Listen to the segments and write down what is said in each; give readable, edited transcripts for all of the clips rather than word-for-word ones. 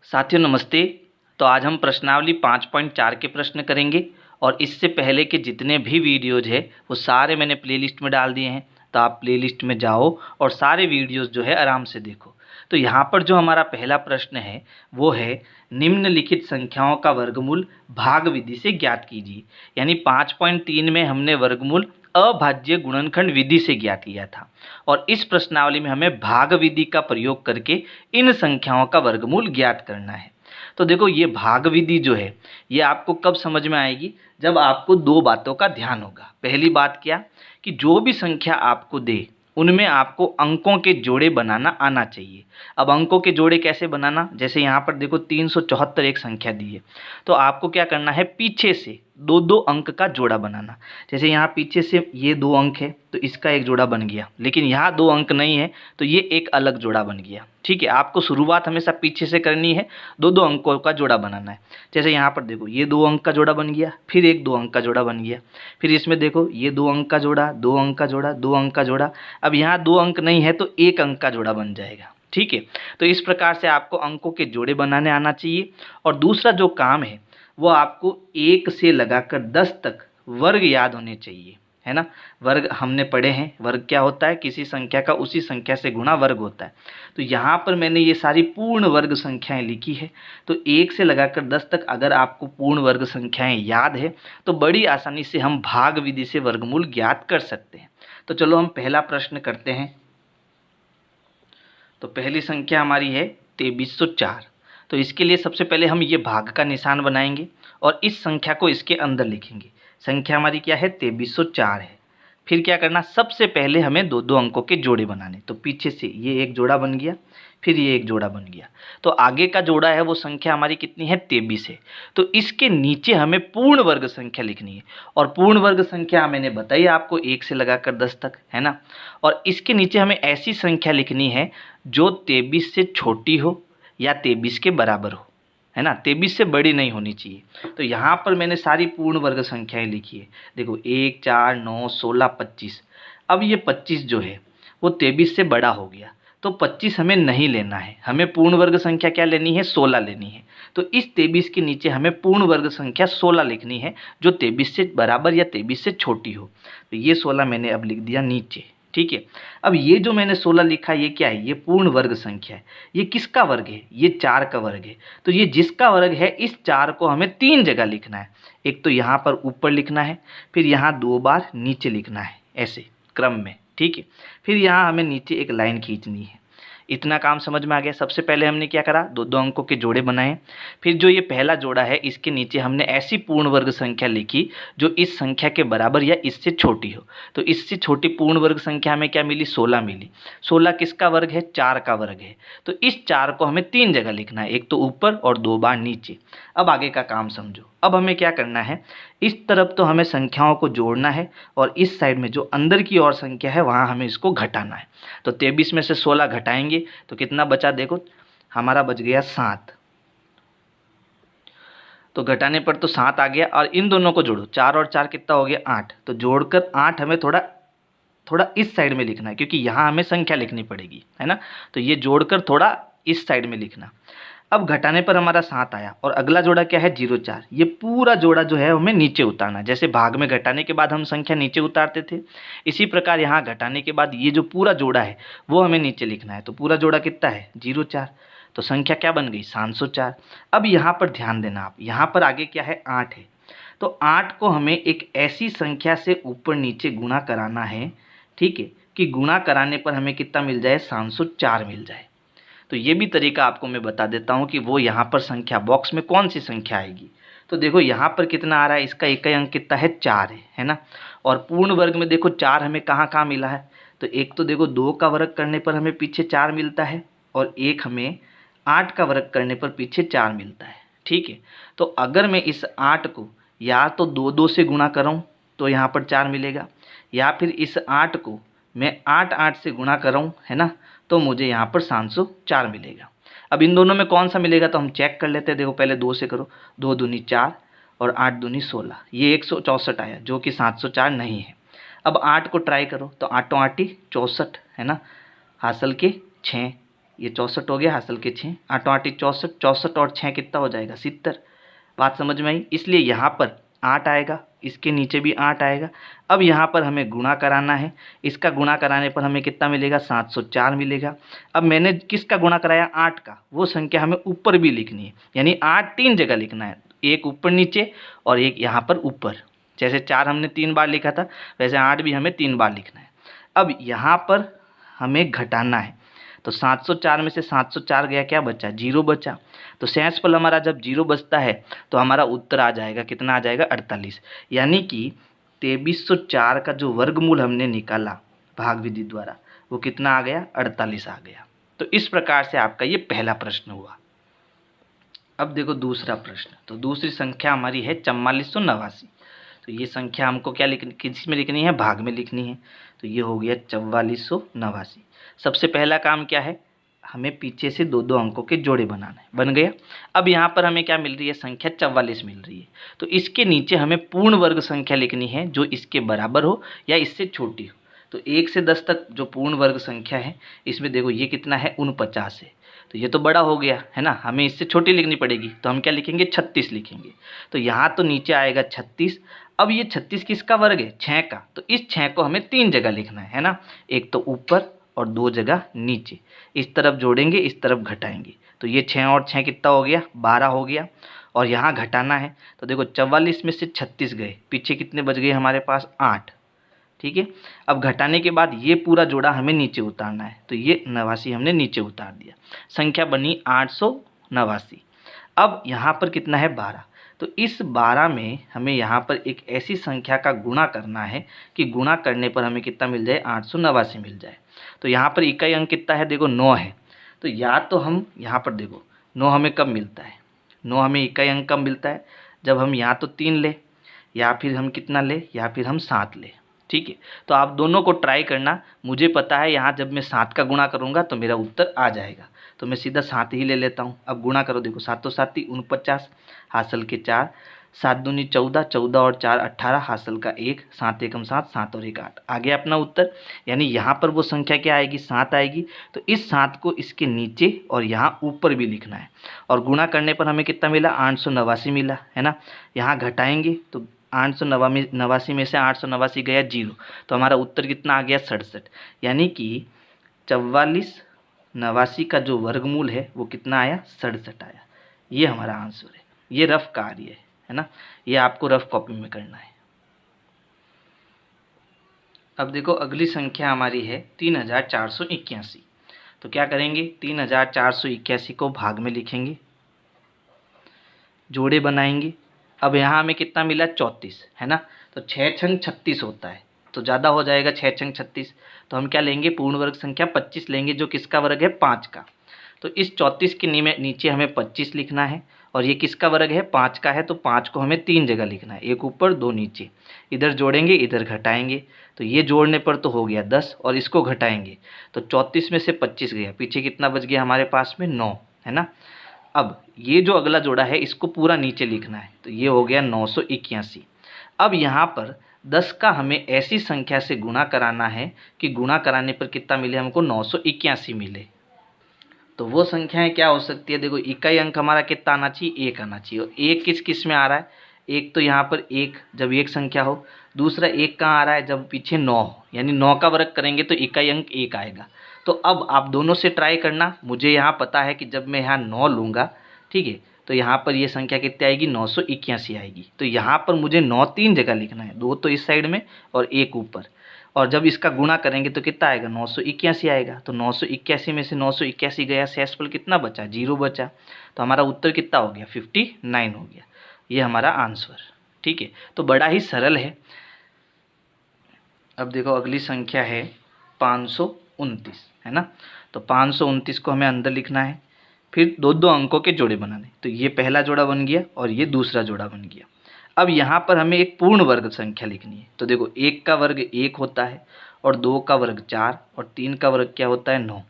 साथियों नमस्ते। तो आज हम प्रश्नावली 5.4 के प्रश्न करेंगे और इससे पहले के जितने भी वीडियोज़ है वो सारे मैंने प्लेलिस्ट में डाल दिए हैं। तो आप प्लेलिस्ट में जाओ और सारे वीडियोज़ जो है आराम से देखो। तो यहाँ पर जो हमारा पहला प्रश्न है वो है निम्नलिखित संख्याओं का वर्गमूल भाग विधि से ज्ञात कीजिए। यानी 5.3 में हमने वर्गमूल अभाज्य गुणनखंड विधि से ज्ञात किया था और इस प्रश्नावली में हमें भाग विधि का प्रयोग करके इन संख्याओं का वर्गमूल ज्ञात करना है। तो देखो ये भाग विधि जो है ये आपको कब समझ में आएगी, जब आपको दो बातों का ध्यान होगा। पहली बात क्या कि जो भी संख्या आपको दे उनमें आपको अंकों के जोड़े बनाना आना चाहिए। अब अंकों के जोड़े कैसे बनाना, जैसे यहाँ पर देखो 374 एक संख्या दी है तो आपको क्या करना है, पीछे से दो दो अंक का जोड़ा बनाना। जैसे यहाँ पीछे से ये 2 अंक है तो इसका एक जोड़ा बन गया, लेकिन यहाँ 2 अंक नहीं है तो ये एक अलग जोड़ा बन गया। ठीक है, आपको शुरुआत हमेशा पीछे से करनी है, दो दो अंकों का जोड़ा बनाना है। जैसे यहाँ पर देखो ये 2 अंक का जोड़ा बन गया, फिर एक 2 अंक का जोड़ा बन गया, फिर इसमें देखो ये 2 अंक का जोड़ा, 2 अंक का जोड़ा, 2 अंक का जोड़ा। अब यहाँ 2 अंक नहीं है तो 1 अंक का जोड़ा बन जाएगा। ठीक है, तो इस प्रकार से आपको अंकों के जोड़े बनाने आना चाहिए। और दूसरा जो काम है वो आपको 1 से लगाकर 10 तक वर्ग याद होने चाहिए, है ना। वर्ग हमने पढ़े हैं, वर्ग क्या होता है, किसी संख्या का उसी संख्या से गुणा वर्ग होता है। तो यहाँ पर मैंने ये सारी पूर्ण वर्ग संख्याएं लिखी है। तो 1 से लगाकर 10 तक अगर आपको पूर्ण वर्ग संख्याएं याद है तो बड़ी आसानी से हम भाग विधि से वर्गमूल ज्ञात कर सकते हैं। तो चलो हम पहला प्रश्न करते हैं। तो पहली संख्या हमारी है 2304। तो इसके लिए सबसे पहले हम ये भाग का निशान बनाएंगे और इस संख्या को इसके अंदर लिखेंगे। संख्या हमारी क्या है, 2304 है। फिर क्या करना, सबसे पहले हमें दो दो अंकों के जोड़े बनाने। तो पीछे से ये एक जोड़ा बन गया, फिर ये एक जोड़ा बन गया। तो आगे का जोड़ा है वो संख्या हमारी कितनी है, 23 है। तो इसके नीचे हमें पूर्ण वर्ग संख्या लिखनी है और पूर्ण वर्ग संख्या मैंने बताई आपको 1 से लगाकर 10 तक, है ना। और इसके नीचे हमें ऐसी संख्या लिखनी है जो 23 से छोटी हो या 23 के बराबर हो, है ना। 23 से बड़ी नहीं होनी चाहिए। तो यहाँ पर मैंने सारी पूर्ण वर्ग संख्याएं लिखी है। देखो 1, 4, 9, 16, 25। अब ये 25 जो है वो 23 से बड़ा हो गया तो 25 हमें नहीं लेना है, हमें पूर्ण वर्ग संख्या क्या लेनी है, 16 लेनी है। तो इस 23 के नीचे हमें पूर्ण वर्ग संख्या 16 लिखनी है जो 23 से बराबर या 23 से छोटी हो। तो ये 16 मैंने अब लिख दिया नीचे। ठीक है, अब ये जो मैंने 16 लिखा ये क्या है, ये पूर्ण वर्ग संख्या है। ये किसका वर्ग है, ये 4 का वर्ग है। तो ये जिसका वर्ग है इस 4 को हमें 3 जगह लिखना है। एक तो यहाँ पर ऊपर लिखना है, फिर यहाँ 2 बार नीचे लिखना है, ऐसे क्रम में। ठीक है, फिर यहाँ हमें नीचे एक लाइन खींचनी है। इतना काम समझ में आ गया। सबसे पहले हमने क्या करा, दो दो अंकों के जोड़े बनाए। फिर जो ये पहला जोड़ा है इसके नीचे हमने ऐसी पूर्ण वर्ग संख्या लिखी जो इस संख्या के बराबर या इससे छोटी हो। तो इससे छोटी पूर्ण वर्ग संख्या हमें क्या मिली, 16 मिली। 16 किसका वर्ग है, 4 का वर्ग है। तो इस 4 को हमें 3 जगह लिखना है, एक तो ऊपर और 2 बार नीचे। अब आगे का काम समझो। अब हमें क्या करना है, इस तरफ तो हमें संख्याओं को जोड़ना है और इस साइड में जो अंदर की ओर संख्या है वहाँ हमें इसको घटाना है। तो 23 में से 16 घटाएंगे तो कितना बचा, देखो हमारा बच गया 7। तो घटाने पर तो 7 आ गया और इन दोनों को जोड़ो, 4 और 4 कितना हो गया, 8। तो जोड़कर 8 हमें थोड़ा इस साइड में लिखना है क्योंकि यहाँ हमें संख्या लिखनी पड़ेगी, है ना। तो ये जोड़कर थोड़ा इस साइड में लिखना। अब घटाने पर हमारा 7 आया और अगला जोड़ा क्या है, 0, 4। ये पूरा जोड़ा जो है हमें नीचे उतारना। जैसे भाग में घटाने के बाद हम संख्या नीचे उतारते थे, इसी प्रकार यहाँ घटाने के बाद ये जो पूरा जोड़ा है वो हमें नीचे लिखना है। तो पूरा जोड़ा कितना है, 0, 4। तो संख्या क्या बन गई, 704। अब यहाँ पर ध्यान देना आप, यहाँ पर आगे क्या है, 8 है। तो 8 को हमें एक ऐसी संख्या से ऊपर नीचे गुणा कराना है, ठीक है, कि गुणा कराने पर हमें कितना मिल जाए, 704 मिल जाए। तो ये भी तरीका आपको मैं बता देता हूँ कि वो यहाँ पर संख्या बॉक्स में कौन सी संख्या आएगी। तो देखो यहाँ पर कितना आ रहा है, इसका एक ही अंक कितना है, 4 है ना। और पूर्ण वर्ग में देखो 4 हमें कहाँ कहाँ मिला है, तो एक तो देखो 2 का वर्ग करने पर हमें पीछे 4 मिलता है और एक हमें 8 का वर्ग करने पर पीछे 4 मिलता है। ठीक है, तो अगर मैं इस 8 को या तो 2 से गुणा करूँ तो यहाँ पर 4 मिलेगा, या फिर इस 8 को मैं 8 से गुणा करूँ, है ना, तो मुझे यहाँ पर 704 मिलेगा। अब इन दोनों में कौन सा मिलेगा तो हम चेक कर लेते हैं। देखो पहले 2 से करो, 2 दूनी 4 और 8 दूनी 16, ये 164 आया जो कि 704 नहीं है। अब 8 को ट्राई करो तो 8 8 64, है ना, हासिल के 6। ये 64 हो गया, हासिल के 6, आठों आठी 64, 64 और 6 कितना हो जाएगा 70। बात समझ में आई। इसलिए यहाँ पर 8 आएगा, इसके नीचे भी 8 आएगा। अब यहाँ पर हमें गुणा कराना है, इसका गुणा कराने पर हमें कितना मिलेगा 704 मिलेगा। अब मैंने किसका गुणा कराया 8 का, वो संख्या हमें ऊपर भी लिखनी है, यानी 8 3 जगह लिखना है, एक ऊपर नीचे और एक यहाँ पर ऊपर। जैसे 4 हमने 3 बार लिखा था, वैसे 8 भी हमें 3 बार लिखना है। अब यहाँ पर हमें घटाना है, तो 704 में से 704 गया, क्या बचा 0 बचा। तो शेषफल हमारा जब 0 बचता है तो हमारा उत्तर आ जाएगा, कितना आ जाएगा 48। यानी कि 2304 का जो वर्गमूल हमने निकाला भाग विधि द्वारा वो कितना आ गया 48 आ गया। तो इस प्रकार से आपका ये पहला प्रश्न हुआ। अब देखो दूसरा प्रश्न। तो दूसरी संख्या हमारी है 4489। तो ये संख्या हमको क्या लिखनी, किस में लिखनी है, भाग में लिखनी है। तो ये हो गया 4489। सबसे पहला काम क्या है, हमें पीछे से दो दो अंकों के जोड़े बनाना है। बन गया। अब यहाँ पर हमें क्या मिल रही है, संख्या 44 मिल रही है। तो इसके नीचे हमें पूर्ण वर्ग संख्या लिखनी है जो इसके बराबर हो या इससे छोटी हो। तो 1 से 10 तक जो पूर्ण वर्ग संख्या है, इसमें देखो ये कितना है 49 है। तो ये तो बड़ा हो गया है ना, हमें इससे छोटी लिखनी पड़ेगी। तो हम क्या लिखेंगे 36 लिखेंगे। तो यहाँ तो नीचे आएगा 36। अब ये 36 किसका वर्ग है, 6 का। तो इस 6 को हमें 3 जगह लिखना है ना, एक तो ऊपर और 2 जगह नीचे। इस तरफ जोड़ेंगे, इस तरफ घटाएंगे। तो ये 6 और 6 कितना हो गया 12 हो गया। और यहाँ घटाना है, तो देखो 44 में से 36 गए, पीछे कितने बच गए हमारे पास 8। ठीक है। अब घटाने के बाद ये पूरा जोड़ा हमें नीचे उतारना है। तो ये 89 हमने नीचे उतार दिया, संख्या बनी 889। अब यहाँ पर कितना है 12। तो इस 12 में हमें यहाँ पर एक ऐसी संख्या का गुणा करना है कि गुणा करने पर हमें कितना मिल जाए 889 मिल जाए। तो यहाँ पर इकाई अंक कितना है, देखो 9 है। तो या तो हम यहाँ पर देखो 9 हमें कब मिलता है, 9 हमें इकाई अंक कब मिलता है, जब हम या तो 3 ले या फिर हम कितना ले, या फिर हम 7 ले। ठीक है। तो आप दोनों को ट्राई करना। मुझे पता है यहाँ जब मैं 7 का गुणा करूँगा तो मेरा उत्तर आ जाएगा। तो मैं सीधा 7 ही ले लेता हूँ। अब गुणा करो, देखो 7 7 49, हासिल के 4, 7 दूनी 14, 14 और 4 18, हासिल का 1, 7 एकम 7, 7 और 1 8। आ गया अपना उत्तर। यानी यहाँ पर वो संख्या क्या आएगी 7 आएगी। तो इस 7 को इसके नीचे और यहाँ ऊपर भी लिखना है। और गुणा करने पर हमें कितना मिला 889 मिला है ना। यहाँ घटाएंगे तो 889 में से 889 गया 0। तो हमारा उत्तर कितना आ गया 67। यानी कि 4489 का जो वर्गमूल है वो कितना आया 67 आया। ये हमारा आंसर है। ये रफ कार्य है ना, ये आपको रफ कॉपी में करना है। अब देखो अगली संख्या हमारी है 3481। तो क्या करेंगे 3481 को भाग में लिखेंगे, जोड़े बनाएंगे। अब यहाँ हमें कितना मिला 34 है ना। तो 6 छंग 36 होता है, तो ज़्यादा हो जाएगा 6 छंग 36। तो हम क्या लेंगे पूर्ण वर्ग संख्या 25 लेंगे, जो किसका वर्ग है 5 का। तो इस 34 के नीचे हमें 25 लिखना है। और ये किसका वर्ग है 5 का है। तो 5 को हमें 3 जगह लिखना है, एक ऊपर 2 नीचे। इधर जोड़ेंगे, इधर घटाएंगे। तो ये जोड़ने पर तो हो गया 10 और इसको घटाएंगे तो 34 में से 25 गया, पीछे कितना बच गया हमारे पास में 9 है ना। अब ये जो अगला जोड़ा है इसको पूरा नीचे लिखना है। तो ये हो गया 981। अब यहाँ पर 10 का हमें ऐसी संख्या से गुणा कराना है कि गुणा कराने पर कितना मिले हमको 981 मिले। तो वो संख्याएं क्या हो सकती है, देखो इकाई अंक हमारा कितना आना चाहिए 1 आना चाहिए। और 1 किस किस में आ रहा है, एक तो यहाँ पर 1 जब एक संख्या हो, दूसरा 1 कहाँ आ रहा है जब पीछे 9 हो, यानी 9 का वर्ग करेंगे तो इकाई अंक 1 आएगा। तो अब आप दोनों से ट्राई करना। मुझे यहाँ पता है कि जब मैं यहाँ 9 लूँगा, ठीक है, तो यहाँ पर ये संख्या कितनी आएगी 981 आएगी। तो यहाँ पर मुझे 9 3 जगह लिखना है, 2 तो इस साइड में और 1 ऊपर। और जब इसका गुणा करेंगे तो कितना आएगा 981 आएगा। तो 981 में से 981 गया, शेषफल कितना बचा 0 बचा। तो हमारा उत्तर कितना हो गया 59 हो गया। ये हमारा आंसर। ठीक है, तो बड़ा ही सरल है। अब देखो अगली संख्या है 529 है ना। तो 529 को हमें अंदर लिखना है, फिर दो दो अंकों के जोड़े बनाने। तो ये पहला जोड़ा बन गया और ये दूसरा जोड़ा बन गया। अब यहाँ पर हमें एक पूर्ण वर्ग संख्या लिखनी है। तो देखो 1 का वर्ग 1 होता है और 2 का वर्ग 4 और 3 का वर्ग क्या होता है 9।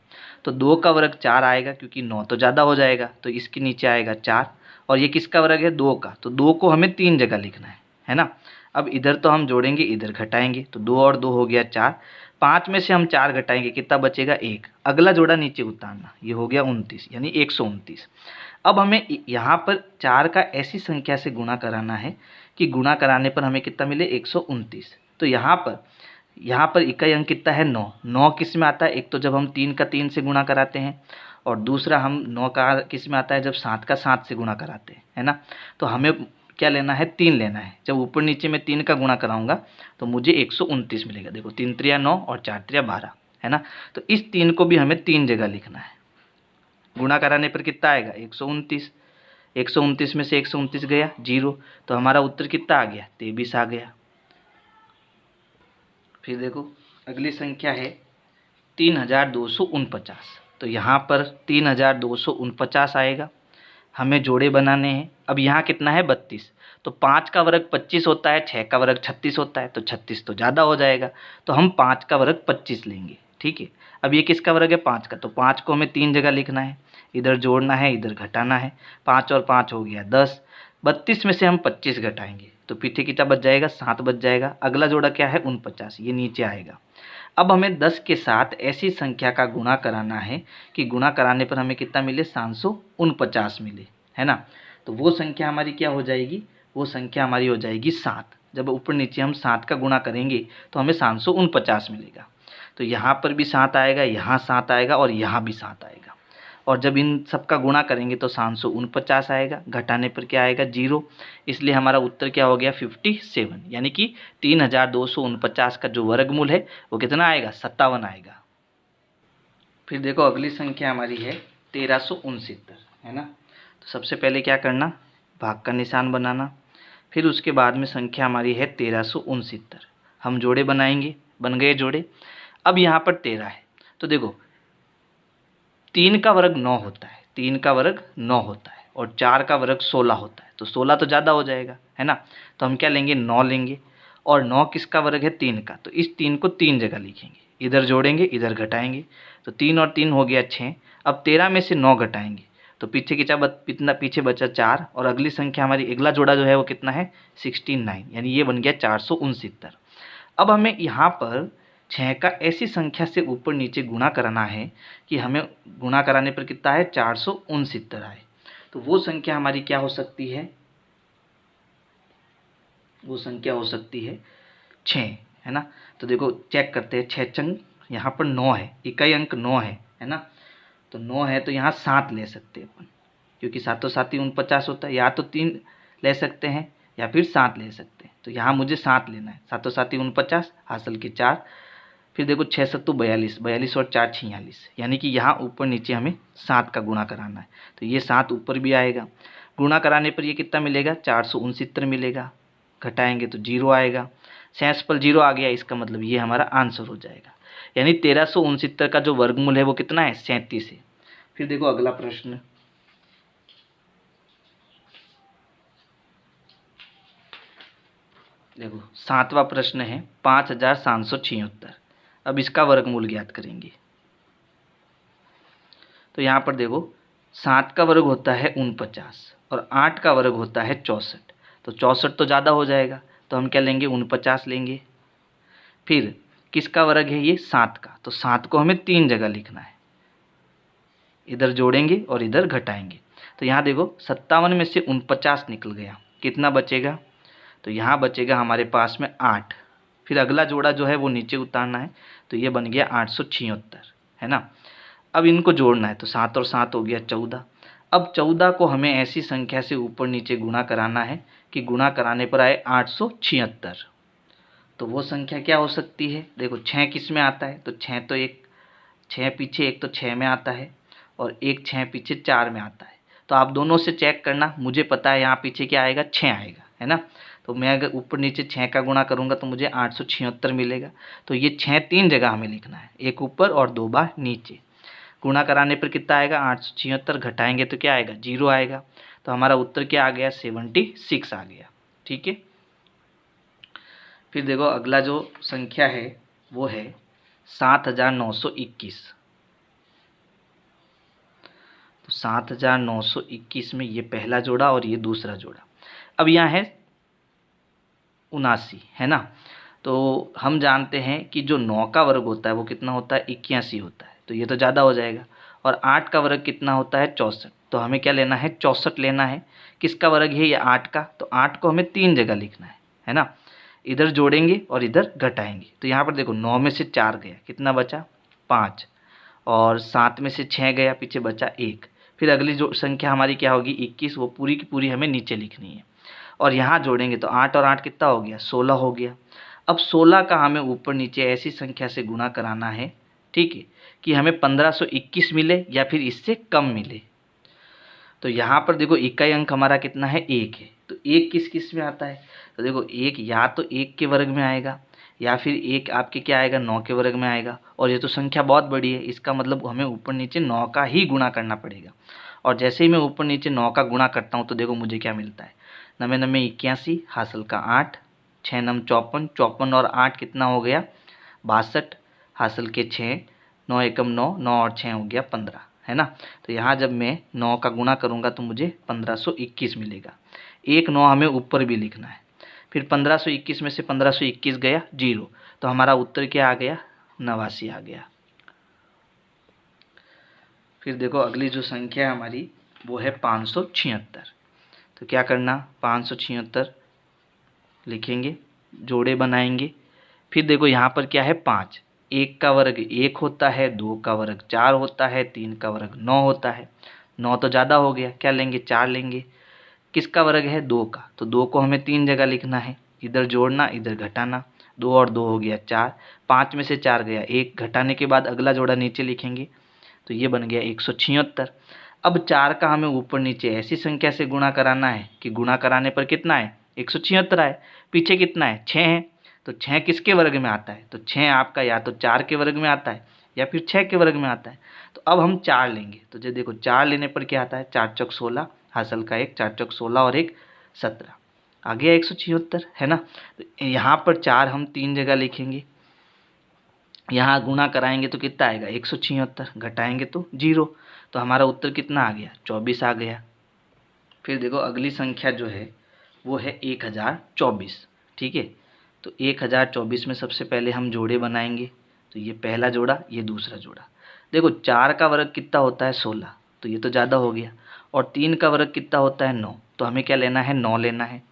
तो 2 का वर्ग 4 आएगा क्योंकि 9 तो ज़्यादा हो जाएगा, तो इसके नीचे आएगा 4। और ये किसका वर्ग है 2 का। तो 2 को हमें 3 जगह लिखना है ना। अब इधर तो हम जोड़ेंगे, इधर घटाएंगे। तो 2 और 2 हो गया 4। 5 में से हम 4 घटाएंगे, कितना बचेगा 1। अगला जोड़ा नीचे उतारना, ये हो गया 29 यानी 129। अब हमें यहाँ पर 4 का ऐसी संख्या से गुणा कराना है कि गुणा कराने पर हमें कितना मिले 129। तो यहाँ पर इकाई अंक कितना है 9। 9 किस में आता है, एक तो जब हम 3 का 3 से गुणा कराते हैं, और दूसरा हम 9 का किस में आता है, जब 7 का 7 से गुणा कराते हैं, है ना। तो हमें क्या लेना है, 3 लेना है। जब ऊपर नीचे में 3 का गुणा कराऊंगा तो मुझे 129 मिलेगा। देखो 3 त्रिया 9 और 4 त्रिया 12, है ना। तो इस 3 को भी हमें 3 जगह लिखना है। गुणा कराने पर कितना आएगा 129। 129 में से 129 गया 0, तो हमारा उत्तर कितना आ गया 23 आ गया। फिर देखो अगली संख्या है 3249। तो यहाँ पर 3249 आएगा। हमें जोड़े बनाने हैं। अब यहाँ कितना है 32, तो 5 का वर्ग 25 होता है, 6 का वर्ग 36 होता है, तो 36 तो ज़्यादा हो जाएगा, तो हम 5 का वर्ग 25 लेंगे। ठीक है, अब ये किसका वर्ग है 5 का, तो 5 को हमें 3 जगह लिखना है, इधर जोड़ना है इधर घटाना है। 5 और 5 हो गया 10। 32 में से हम 25 घटाएंगे तो पीछे कितना बच जाएगा 7 बच जाएगा। अगला जोड़ा क्या है 49, ये नीचे आएगा। अब हमें 10 के साथ ऐसी संख्या का गुणा कराना है कि गुणा कराने पर हमें कितना मिले 749 मिले, है ना। तो वो संख्या हमारी क्या हो जाएगी, वो संख्या हमारी हो जाएगी 7। जब ऊपर नीचे हम 7 का गुणा करेंगे तो हमें 749 मिलेगा। तो यहाँ पर भी 7 आएगा, यहाँ 7 आएगा और यहाँ भी 7 आएगा। और जब इन सब का गुणा करेंगे तो 749 आएगा, घटाने पर क्या आएगा 0। इसलिए हमारा उत्तर क्या हो गया 57, यानी कि 3249 का जो वर्गमूल है वो कितना आएगा 57 आएगा। फिर देखो अगली संख्या हमारी है 1369, है ना। तो सबसे पहले क्या करना, भाग का निशान बनाना। फिर उसके बाद में संख्या हमारी है 1369। हम जोड़े बनाएंगे, बन गए जोड़े। अब यहाँ पर 13 है, तो देखो 3 का वर्ग 9 होता है, 3 का वर्ग 9 होता है, और 4 का वर्ग 16 होता है, तो 16 तो ज़्यादा हो जाएगा, है ना। तो हम क्या लेंगे 9 लेंगे, और 9 किसका वर्ग है 3 का, तो इस 3 को 3 जगह लिखेंगे, इधर जोड़ेंगे इधर घटाएंगे, तो 3 और 3 हो गया 6। अब 13 में से 9 घटाएंगे तो पीछे कितना पीछे बचा 4, और अगली संख्या हमारी अगला जोड़ा जो है वो कितना है 69, यानी ये बन गया 469। अब हमें यहाँ पर 6 का ऐसी संख्या से ऊपर नीचे गुणा कराना है कि हमें गुणा कराने पर कितना है 469 आए। तो वो संख्या हमारी क्या हो सकती है, वो संख्या हो सकती है 6, है ना। तो देखो चेक करते हैं, 6 चंग यहाँ पर 9 है, इकाई अंक 9 है ना। तो 9 है तो यहाँ 7 ले सकते हैं अपन, क्योंकि 7 7 49 होता है। या तो 3 ले सकते हैं या फिर 7 ले सकते हैं, तो यहाँ मुझे 7 लेना है। 7 7 49 हासिल के 4। फिर देखो 6 7 42, 42 और 4 46, यानी कि यहाँ ऊपर नीचे हमें 7 का गुणा कराना है, तो ये 7 ऊपर भी आएगा। गुणा कराने पर ये कितना मिलेगा 469 मिलेगा, घटाएंगे तो 0 आएगा। शेष पर 0 आ गया, इसका मतलब ये हमारा आंसर हो जाएगा, यानी 1369 का जो वर्गमूल है वो कितना है 37 है। फिर देखो अगला प्रश्न, देखो 7वां प्रश्न है 5776। अब इसका वर्गमूल ज्ञात करेंगे। तो यहाँ पर देखो 7 का वर्ग होता है 49 और 8 का वर्ग होता है 64, तो 64 तो ज़्यादा हो जाएगा, तो हम क्या लेंगे 49 लेंगे। फिर किसका वर्ग है ये 7 का, तो 7 को हमें 3 जगह लिखना है, इधर जोड़ेंगे और इधर घटाएंगे। तो यहाँ देखो 57 में से 49 निकल गया, कितना बचेगा, तो यहाँ बचेगा हमारे पास में 8। फिर अगला जोड़ा जो है वो नीचे उतारना है, तो ये बन गया 876, है ना। अब इनको जोड़ना है, तो 7 और 7 हो गया 14। अब 14 को हमें ऐसी संख्या से ऊपर नीचे गुणा कराना है कि गुणा कराने पर आए 876। तो वो संख्या क्या हो सकती है, देखो 6 किस में आता है, तो 6 तो एक 6 पीछे एक तो 6 में आता है, और एक 6 पीछे 4 में आता है। तो आप दोनों से चेक करना, मुझे पता है यहाँ पीछे क्या आएगा 6 आएगा, है ना। तो मैं अगर ऊपर नीचे 6 का गुणा करूँगा तो मुझे 876 मिलेगा। तो ये 6 3 जगह हमें लिखना है, एक ऊपर और 2 बार नीचे। गुणा कराने पर कितना आएगा 876, घटाएंगे तो क्या आएगा 0 आएगा। तो हमारा उत्तर क्या आ गया 76 आ गया। ठीक है। फिर देखो अगला जो संख्या है वो है 7921। तो 7921 में ये पहला जोड़ा और ये दूसरा जोड़ा। अब यहाँ है 79, है ना। तो हम जानते हैं कि जो 9 का वर्ग होता है वो कितना होता है, 81 होता है, तो ये तो ज़्यादा हो जाएगा। और 8 का वर्ग कितना होता है, 64, तो हमें क्या लेना है, 64 लेना है। किसका वर्ग है, ये 8 का, तो 8 को हमें 3 जगह लिखना है ना। इधर जोड़ेंगे और इधर घटाएंगे, तो यहाँ पर देखो 9 में से 4 गया, कितना बचा, 5, और 7 में से 6 गया, पीछे बचा 1। फिर अगली जो संख्या हमारी क्या होगी, 21, वो पूरी की पूरी हमें नीचे लिखनी है। और यहाँ जोड़ेंगे तो 8 और 8 कितना हो गया, 16 हो गया। अब 16 का हमें ऊपर नीचे ऐसी संख्या से गुणा कराना है, ठीक है, कि हमें 1521 मिले या फिर इससे कम मिले। तो यहाँ पर देखो इकाई अंक हमारा कितना है, 1 है, तो 1 किस किस में आता है, तो देखो 1 या तो 1 के वर्ग में आएगा, या फिर 1 आपके क्या आएगा, 9 के वर्ग में आएगा। और ये तो संख्या बहुत बड़ी है, इसका मतलब हमें ऊपर नीचे 9 का ही गुणा करना पड़ेगा। और जैसे ही मैं ऊपर नीचे 9 का गुणा करता हूँ तो देखो मुझे क्या मिलता है, 9 9 81, हासिल का 8, 6 9 54, 54 और 8 कितना हो गया, 62, हासिल के 6, 9 एकम 9, 9 और 6 हो गया 15, है ना। तो यहाँ जब मैं 9 का गुणा करूँगा तो मुझे 1521 मिलेगा। एक 9 हमें ऊपर भी लिखना है। फिर 1521 में से 1521 गया 0, तो हमारा उत्तर क्या आ गया, 89 आ गया। फिर देखो अगली जो संख्या हमारी वो है 576। तो क्या करना, 576 लिखेंगे, जोड़े बनाएंगे। फिर देखो यहाँ पर क्या है, 5, 1 का वर्ग 1 होता है, 2 का वर्ग 4 होता है, 3 का वर्ग 9 होता है। 9 तो ज़्यादा हो गया, क्या लेंगे, 4 लेंगे। किसका वर्ग है, 2 का, तो 2 को हमें 3 जगह लिखना है, इधर जोड़ना इधर घटाना, 2 और 2 हो गया 4, 5 में से 4 गया 1, घटाने के बाद अगला जोड़ा नीचे लिखेंगे, तो ये बन गया 176। अब 4 का हमें ऊपर नीचे ऐसी संख्या से गुणा कराना है कि गुणा कराने पर कितना है, 176 आए। पीछे कितना है, 6 है, तो 6 किसके वर्ग में आता है, तो 6 आपका या तो 4 के वर्ग में आता है या फिर 6 के वर्ग में आता है। तो अब हम 4 लेंगे, तो जो देखो 4 लेने पर क्या आता है, 4 चौक 16, हासिल का 1, 4 चौक 16 और 1 17, आ गया 176, है ना। तो यहाँ पर 4 हम 3 जगह लिखेंगे, यहाँ गुणा कराएंगे तो कितना आएगा, 176, घटाएंगे तो 0, तो हमारा उत्तर कितना आ गया, 24 आ गया। फिर देखो अगली संख्या जो है वो है 1024, ठीक है। तो 1024 में सबसे पहले हम जोड़े बनाएंगे, तो ये पहला जोड़ा, ये दूसरा जोड़ा। देखो 4 का वर्ग कितना होता है, 16, तो ये तो ज़्यादा हो गया। और 3 का वर्ग कितना होता है, 9, तो हमें क्या लेना है, 9 लेना है।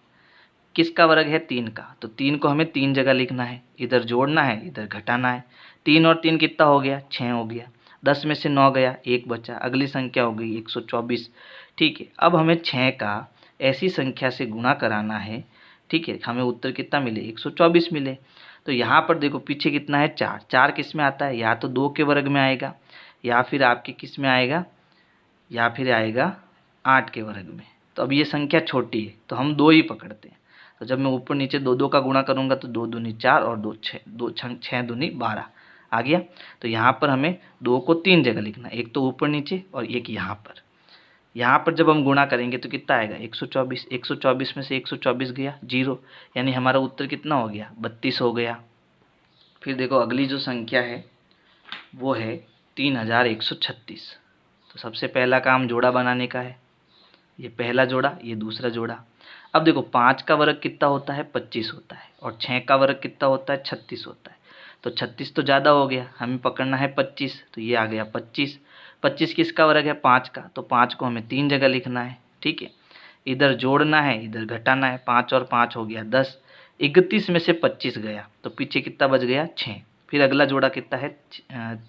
किसका वर्ग है, 3 का, तो 3 को हमें 3 जगह लिखना है, इधर जोड़ना है इधर घटाना है। 3 और 3 कितना हो गया, 6 हो गया। 10 में से 9 गया, 1 बचा, अगली संख्या हो गई 124, ठीक है। अब हमें 6 का ऐसी संख्या से गुणा कराना है, ठीक है, हमें उत्तर कितना मिले, 124 मिले। तो यहाँ पर देखो पीछे कितना है, 4, 4 किस में आता है, या तो 2 के वर्ग में आएगा, या फिर आपके किस में आएगा, या फिर आएगा 8 के वर्ग में। तो अब ये संख्या छोटी है तो हम 2 ही पकड़ते हैं। तो जब मैं ऊपर नीचे 2 2 का गुणा करूँगा तो 2 दूनी 4 और 2 6, 2 6 दूनी 12 आ गया। तो यहाँ पर हमें 2 को 3 जगह लिखना, एक तो ऊपर नीचे और एक यहाँ पर। यहाँ पर जब हम गुणा करेंगे तो कितना आएगा, 124, 124 में से 124 गया 0, यानी हमारा उत्तर कितना हो गया, 32 हो गया। फिर देखो अगली जो संख्या है वो है 3136। तो सबसे पहला काम जोड़ा बनाने का है, ये पहला जोड़ा ये दूसरा जोड़ा। अब देखो 5 का वर्ग कितना होता है, 25 होता है, और 6 का वर्ग कितना होता है, 36 होता है। तो 36 तो ज़्यादा हो गया, हमें पकड़ना है 25, तो ये आ गया 25। 25 किसका वर्ग है, 5 का, तो 5 को हमें 3 जगह लिखना है, ठीक है। इधर जोड़ना है इधर घटाना है, 5 और 5 हो गया 10। 31 में से 25 गया तो पीछे कितना बच गया, 6। फिर अगला जोड़ा कितना है,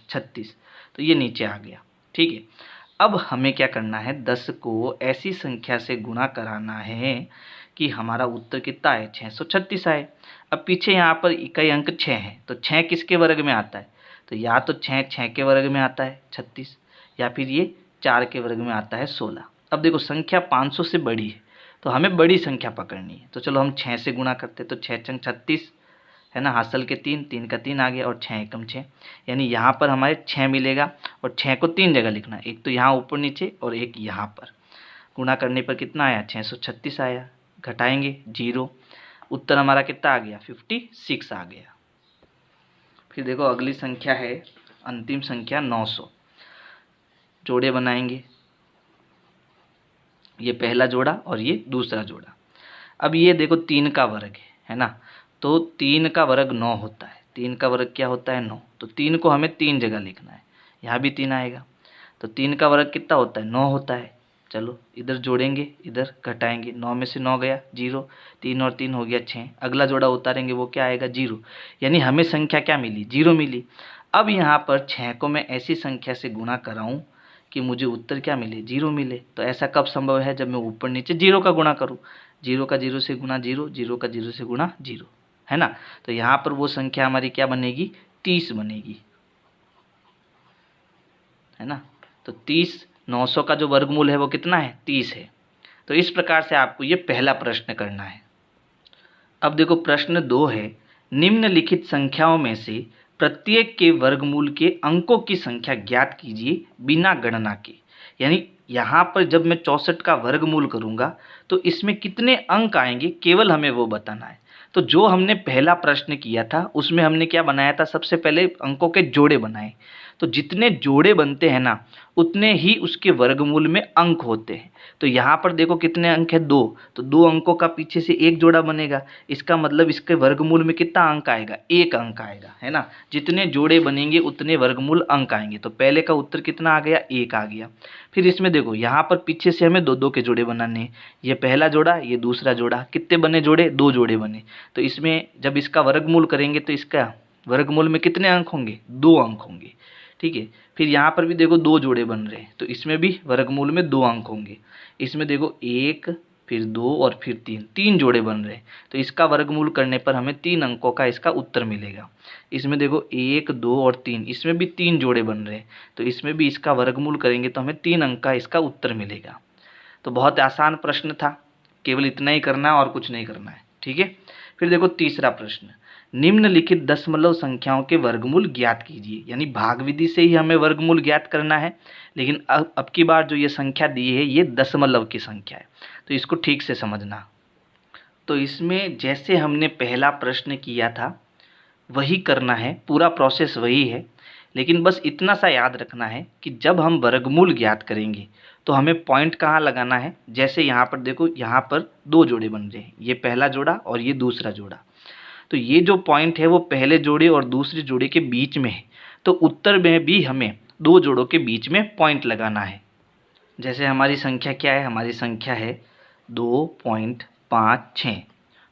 36, तो ये नीचे आ गया, ठीक है। अब हमें क्या करना है, 10 को ऐसी संख्या से गुणा कराना है कि हमारा उत्तर कितना है, 636 आए। अब पीछे यहाँ पर इकाई अंक 6 है, तो 6 किसके वर्ग में आता है, तो या तो 6 6 के वर्ग में आता है 36, या फिर ये 4 के वर्ग में आता है 16। अब देखो संख्या 500 से बड़ी है तो हमें बड़ी संख्या पकड़नी है, तो चलो हम 6 से गुणा करते, तो 6 छंग 36, है ना, हासिल के 3, 3 का 3 आ गया, और 6 एकम 6, यानी यहाँ पर हमारे 6 मिलेगा। और 6 को 3 जगह लिखना है, एक तो यहाँ ऊपर नीचे और एक यहाँ पर। गुणा करने पर कितना आया, 636 आया, घटाएंगे 0, उत्तर हमारा कितना आ गया, 56 आ गया। फिर देखो अगली संख्या है अंतिम संख्या 900। जोड़े बनाएंगे, ये पहला जोड़ा और ये दूसरा जोड़ा। अब ये देखो 3 का वर्ग है ना, तो 3 का वर्ग 9 होता है। 3 का वर्ग क्या होता है? 9। तो 3 को हमें 3 जगह लिखना है, यहाँ भी 3 आएगा। तो 3 का वर्ग कितना होता है? 9 होता है। चलो इधर जोड़ेंगे, इधर घटाएंगे, 9 में से 9 गया 0, 3 और 3 हो गया 6। अगला जोड़ा उतारेंगे वो क्या आएगा? 0। यानी हमें संख्या क्या मिली? 0 मिली। अब यहाँ पर 6 को मैं ऐसी संख्या से गुणा कराऊँ कि मुझे उत्तर क्या मिले? 0 मिले। तो ऐसा कब संभव है? जब मैं ऊपर नीचे 0 का गुणा करूँ। 0 का 0 से गुणा 0, 0 का 0 से गुणा 0, है ना। तो यहाँ पर वो संख्या हमारी क्या बनेगी? 30 बनेगी, है ना। तो 30, 900 का जो वर्गमूल है वो कितना है? 30 है। तो इस प्रकार से आपको ये पहला प्रश्न करना है। अब देखो प्रश्न 2 है, निम्नलिखित संख्याओं में से प्रत्येक के वर्गमूल के अंकों की संख्या ज्ञात कीजिए बिना गणना के। यानी यहाँ पर जब मैं 64 का वर्गमूल करूँगा तो इसमें कितने अंक आएंगे, केवल हमें वो बताना है। तो जो हमने पहला प्रश्न किया था उसमें हमने क्या बनाया था? सबसे पहले अंकों के जोड़े बनाए। तो जितने जोड़े बनते हैं ना, उतने ही उसके वर्गमूल में अंक होते हैं। तो यहाँ पर देखो कितने अंक है? 2। तो 2 अंकों का पीछे से एक जोड़ा बनेगा, इसका मतलब इसके वर्गमूल में कितना अंक आएगा? 1 अंक आएगा, है ना। जितने जोड़े बनेंगे उतने वर्गमूल अंक आएंगे। तो पहले का उत्तर कितना आ गया? 1 आ गया। फिर इसमें देखो यहाँ पर पीछे से हमें 2-2 के जोड़े बनाने हैं। ये पहला जोड़ा, ये दूसरा जोड़ा, कितने बने जोड़े? 2 जोड़े बने। तो इसमें जब इसका वर्गमूल करेंगे तो इसका वर्गमूल में कितने अंक होंगे? 2 अंक होंगे, ठीक है। फिर यहाँ पर भी देखो 2 जोड़े बन रहे हैं, तो इसमें भी वर्गमूल में 2 अंक होंगे। इसमें देखो 1, फिर 2 और फिर 3, 3 जोड़े बन रहे हैं। तो इसका वर्गमूल करने पर हमें 3 अंकों का इसका उत्तर मिलेगा। इसमें देखो 1, 2 और 3, इसमें भी 3 जोड़े बन रहे हैं। तो इसमें भी इसका वर्गमूल करेंगे तो हमें 3 अंक का इसका उत्तर मिलेगा। तो बहुत आसान प्रश्न था, केवल इतना ही करना है और कुछ नहीं करना है, ठीक है। फिर देखो तीसरा प्रश्न, निम्नलिखित दशमलव संख्याओं के वर्गमूल ज्ञात कीजिए। यानी भाग विधि से ही हमें वर्गमूल ज्ञात करना है, लेकिन अब की बार जो ये संख्या दी है ये दशमलव की संख्या है, तो इसको ठीक से समझना। तो इसमें जैसे हमने पहला प्रश्न किया था वही करना है, पूरा प्रोसेस वही है। लेकिन बस इतना सा याद रखना है कि जब हम वर्गमूल ज्ञात करेंगे तो हमें पॉइंट कहाँ लगाना है। जैसे यहाँ पर देखो, यहाँ पर 2 जोड़े बन रहे हैं, ये पहला जोड़ा और ये दूसरा जोड़ा। तो ये जो पॉइंट है वो पहले जोड़े और दूसरे जोड़े के बीच में है। तो उत्तर में भी हमें 2 जोड़ों के बीच में पॉइंट लगाना है। जैसे हमारी संख्या क्या है? हमारी संख्या है 2.56।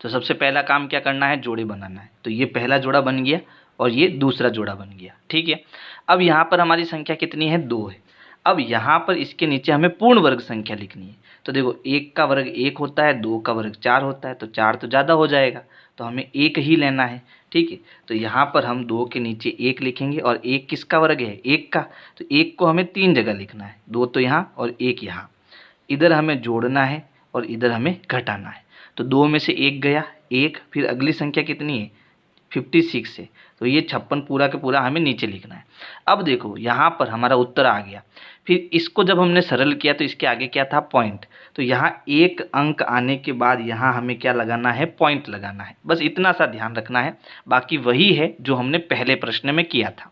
तो सबसे पहला काम क्या करना है? जोड़े बनाना है। तो ये पहला जोड़ा बन गया और ये दूसरा जोड़ा बन गया, ठीक है। अब यहाँ पर हमारी संख्या कितनी है? 2 है। अब यहाँ पर इसके नीचे हमें पूर्ण वर्ग संख्या लिखनी है। तो देखो 1 का वर्ग 1 होता है, 2 का वर्ग 4 होता है, तो 4 तो ज़्यादा हो जाएगा, तो हमें 1 ही लेना है, ठीक है। तो यहाँ पर हम 2 के नीचे 1 लिखेंगे और 1 किसका वर्ग है? 1 का। तो 1 को हमें 3 जगह लिखना है, 2 तो यहाँ और 1 यहाँ। इधर हमें जोड़ना है और इधर हमें घटाना है। तो 2 में से 1 गया, 1। फिर अगली संख्या कितनी है? 56 है। तो ये 56 पूरा के पूरा हमें नीचे लिखना है। अब देखो यहाँ पर हमारा उत्तर आ गया। फिर इसको जब हमने सरल किया तो इसके आगे क्या था? पॉइंट। तो यहाँ 1 अंक आने के बाद यहाँ हमें क्या लगाना है? पॉइंट लगाना है। बस इतना सा ध्यान रखना है, बाकी वही है जो हमने पहले प्रश्न में किया था।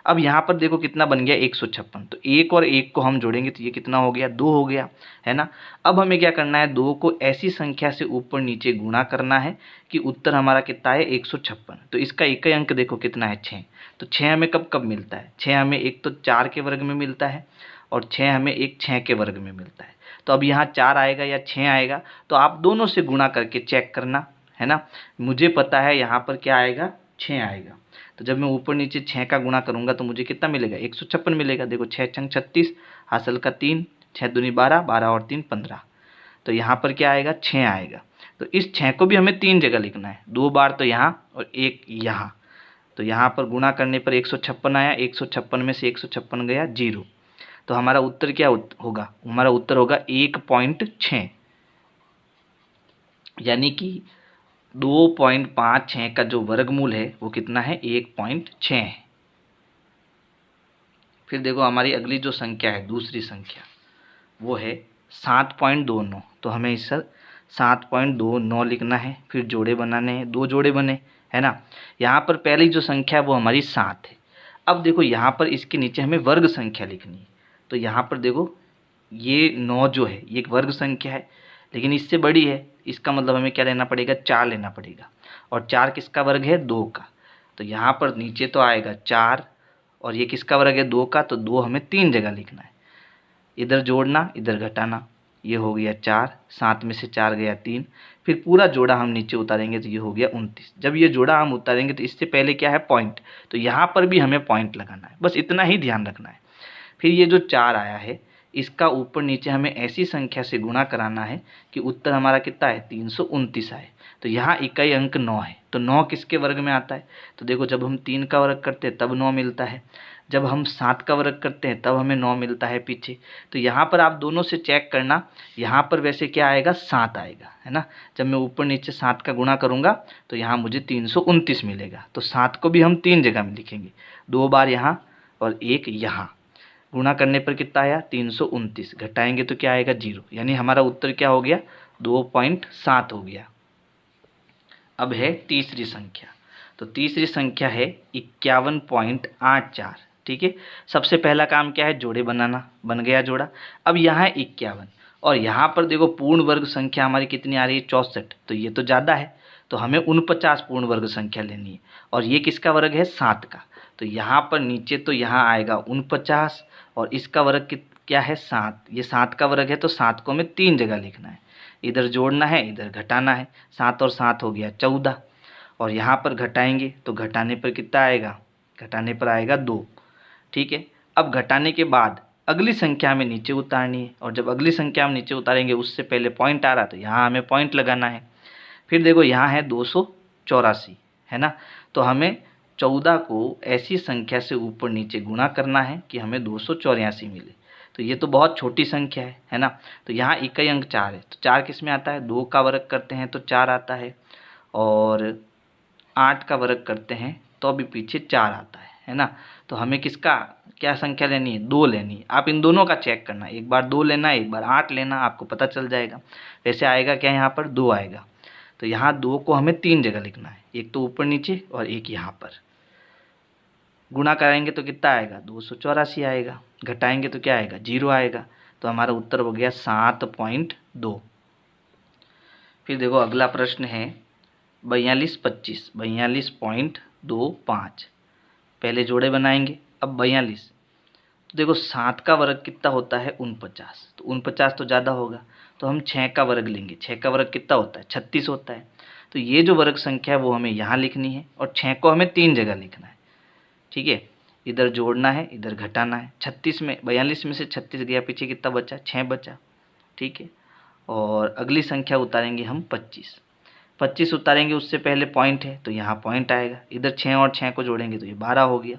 अब यहाँ पर देखो कितना बन गया? 156। तो 1 और 1 को हम जोड़ेंगे तो ये कितना हो गया? 2 हो गया, है ना। अब हमें क्या करना है? 2 को ऐसी संख्या से ऊपर नीचे गुणा करना है कि उत्तर हमारा कितना है? 156। तो इसका एक ही अंक देखो कितना है? 6। तो 6 हमें कब कब मिलता है? 6 हमें एक तो 4 के वर्ग में मिलता है और 6 हमें एक 6 के वर्ग में मिलता है। तो अब यहाँ 4 आएगा या 6 आएगा, तो आप दोनों से गुणा करके चेक करना, है ना। मुझे पता है यहाँ पर क्या आएगा? 6 आएगा। तो जब मैं ऊपर नीचे 6 का गुणा करूंगा तो मुझे कितना मिलेगा? 156 मिलेगा। देखो 6 छंग 36, हासिल का 3, 6 दूनी 12, 12 और 3 15। तो यहाँ पर क्या आएगा? 6 आएगा। तो इस 6 को भी हमें 3 जगह लिखना है, 2 बार तो यहाँ और 1 यहाँ। तो यहाँ पर गुणा करने पर 156 आया, 156 में से 156 गया 0। तो हमारा उत्तर क्या होगा? हमारा उत्तर होगा 1.6। यानी कि 2.56 का जो वर्गमूल है वो कितना है? 1.6 है। फिर देखो हमारी अगली जो संख्या है, दूसरी संख्या, वो है 7.29। तो हमें इस 7.29 लिखना है। फिर जोड़े बनाने हैं, 2 जोड़े बने, है ना। यहाँ पर पहली जो संख्या है वो हमारी 7 है। अब देखो यहाँ पर इसके नीचे हमें वर्ग संख्या लिखनी है। तो यहाँ पर देखो ये 9 जो है ये एक वर्ग संख्या है, लेकिन इससे बड़ी है, इसका मतलब हमें क्या लेना पड़ेगा, 4 लेना पड़ेगा। और 4 किसका वर्ग है, 2 का। तो यहाँ पर नीचे तो आएगा 4, और ये किसका वर्ग है, 2 का, तो 2 हमें 3 जगह लिखना है। इधर जोड़ना, इधर घटाना, ये हो गया 4, 7 में से 4 गया 3, फिर पूरा जोड़ा हम नीचे उतारेंगे तो ये हो गया 29। जब ये जोड़ा हम उतारेंगे तो इससे पहले क्या है, पॉइंट, तो यहाँ पर भी हमें पॉइंट लगाना है, बस इतना ही ध्यान रखना है। फिर ये जो 4 आया है, इसका ऊपर नीचे हमें ऐसी संख्या से गुणा कराना है कि उत्तर हमारा कितना है, 329 आए। तो यहाँ इकाई अंक 9 है, तो 9 किसके वर्ग में आता है, तो देखो जब हम 3 का वर्ग करते हैं तब 9 मिलता है, जब हम 7 का वर्ग करते हैं तब हमें 9 मिलता है पीछे। तो यहाँ पर आप दोनों से चेक करना, यहाँ पर वैसे क्या आएगा, 7 आएगा, है ना। जब मैं ऊपर नीचे 7 का गुणा करूँगा तो यहाँ मुझे 329 मिलेगा। तो 7 को भी हम 3 जगह में लिखेंगे, 2 बार यहाँ और 1 यहाँ। गुणा करने पर कितना आया, 329, घटाएंगे तो क्या आएगा, 0, यानी हमारा उत्तर क्या हो गया, 2.7 हो गया। अब है तीसरी संख्या, तो तीसरी संख्या है 51.84। ठीक है, सबसे पहला काम क्या है, जोड़े बनाना, बन गया जोड़ा। अब यहाँ है 51, और यहाँ पर देखो पूर्ण वर्ग संख्या हमारी कितनी आ रही है, 64, तो ये तो ज़्यादा है, तो हमें 49 पूर्ण वर्ग संख्या लेनी है। और ये किसका वर्ग है, 7 का, तो यहाँ पर नीचे तो यहाँ आएगा 49, और इसका वर्ग क्या है, 7, ये 7 का वर्ग है, तो 7 को हमें 3 जगह लिखना है, इधर जोड़ना है, इधर घटाना है, 7 और 7 हो गया 14, और यहाँ पर घटाएंगे तो घटाने पर कितना आएगा, घटाने पर आएगा 2। ठीक है, अब घटाने के बाद अगली संख्या हमें नीचे उतारनी है, और जब अगली संख्या हम नीचे उतारेंगे उससे पहले पॉइंट आ रहा, तो यहाँ हमें पॉइंट लगाना है। फिर देखो यहाँ है 284, है ना, तो हमें 14 को ऐसी संख्या से ऊपर नीचे गुणा करना है कि हमें 284 मिले। तो ये तो बहुत छोटी संख्या है ना। तो यहाँ इकाई अंक 4 है, तो 4 किस में आता है, 2 का वर्ग करते हैं तो 4 आता है, और 8 का वर्ग करते हैं तो अभी पीछे 4 आता है ना। तो हमें किसका क्या संख्या लेनी है, 2 लेनी है। आप इन दोनों का चेक करना, एक बार 2 लेना, एक बार 8 लेना, आपको पता चल जाएगा। वैसे आएगा क्या, यहाँ पर 2 आएगा, तो यहाँ 2 को हमें 3 जगह लिखना है, एक तो ऊपर नीचे और एक यहाँ पर। गुणा कराएंगे तो कितना आएगा, 284 आएगा, घटाएंगे तो क्या आएगा, 0 आएगा। तो हमारा उत्तर हो गया 7.2। फिर देखो अगला प्रश्न है 42.25, 42.25। पहले जोड़े बनाएंगे, अब 42, तो देखो 7 का वर्ग कितना होता है, 49, तो 49 तो ज़्यादा होगा, तो हम 6 का वर्ग लेंगे। 6 का वर्ग कितना होता है, 36 होता है। तो ये जो वर्ग संख्या है वो हमें यहाँ लिखनी है, और 6 को हमें 3 जगह लिखना है। ठीक है, इधर जोड़ना है, इधर घटाना है। 36 में 42 में से 36 गया, पीछे कितना बचा, 6 बचा। ठीक है, और अगली संख्या उतारेंगे हम 25। 25 उतारेंगे उससे पहले पॉइंट है, तो यहाँ पॉइंट आएगा, इधर 6 और 6 को जोड़ेंगे तो ये 12 हो गया।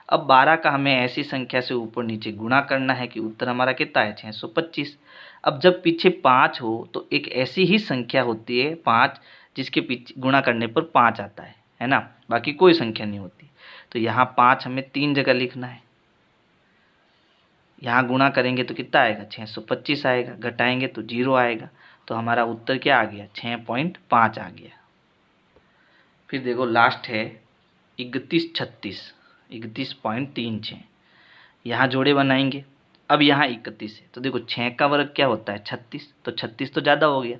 अब 12 का हमें ऐसी संख्या से ऊपर नीचे गुणा करना है कि उत्तर हमारा कितना है, 625। अब जब पीछे 5 हो तो एक ऐसी ही संख्या होती है 5, जिसके पीछे गुणा करने पर 5 आता है ना, बाकी कोई संख्या नहीं होती। तो यहाँ 5 हमें 3 जगह लिखना है, यहाँ गुणा करेंगे तो कितना आएगा, 625 आएगा, घटाएंगे तो 0 आएगा। तो हमारा उत्तर क्या आ गया, 6.5 आ गया। फिर देखो लास्ट है 31.36, 31.36। यहाँ जोड़े बनाएंगे, अब यहाँ 31 है, तो देखो 6 का वर्ग क्या होता है, 36, तो 36 तो ज़्यादा हो गया।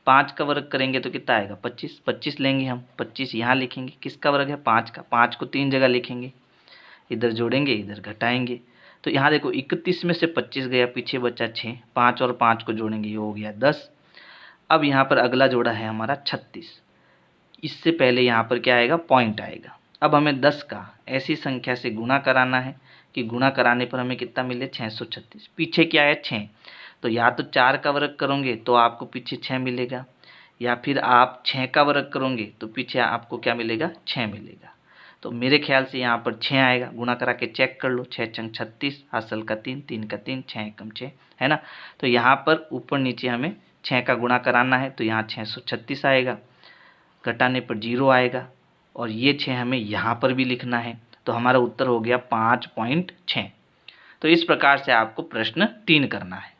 5 का वर्ग करेंगे तो कितना आएगा, 25, 25 लेंगे हम, 25 यहाँ लिखेंगे, किसका वर्ग है, 5 का, 5 को 3 जगह लिखेंगे, इधर जोड़ेंगे, इधर घटाएंगे। तो यहाँ देखो 31 में से 25 गया, पीछे बचा 6, 5 और 5 को जोड़ेंगे, ये हो गया 10। अब यहाँ पर अगला जोड़ा है हमारा 36, इससे पहले यहाँ पर क्या आएगा, पॉइंट आएगा। अब हमें 10 का ऐसी संख्या से गुणा कराना है कि गुणा कराने पर हमें कितना मिले, 636। पीछे क्या है, 6, तो या तो 4 का वर्ग करोगे तो आपको पीछे 6 मिलेगा, या फिर आप 6 का वर्ग करोगे तो पीछे आपको क्या मिलेगा, 6 मिलेगा। तो मेरे ख्याल से यहाँ पर 6 आएगा, गुणा करा के चेक कर लो, 6 चंग 36, हासिल का 3, 3 का 3, 6 एकम 6, है ना। तो यहाँ पर ऊपर नीचे हमें 6 का गुणा कराना है, तो यहाँ 636 आएगा, घटाने पर 0 आएगा, और ये 6 हमें यहाँ पर भी लिखना है। तो हमारा उत्तर हो गया 5.6। तो इस प्रकार से आपको प्रश्न 3 करना है।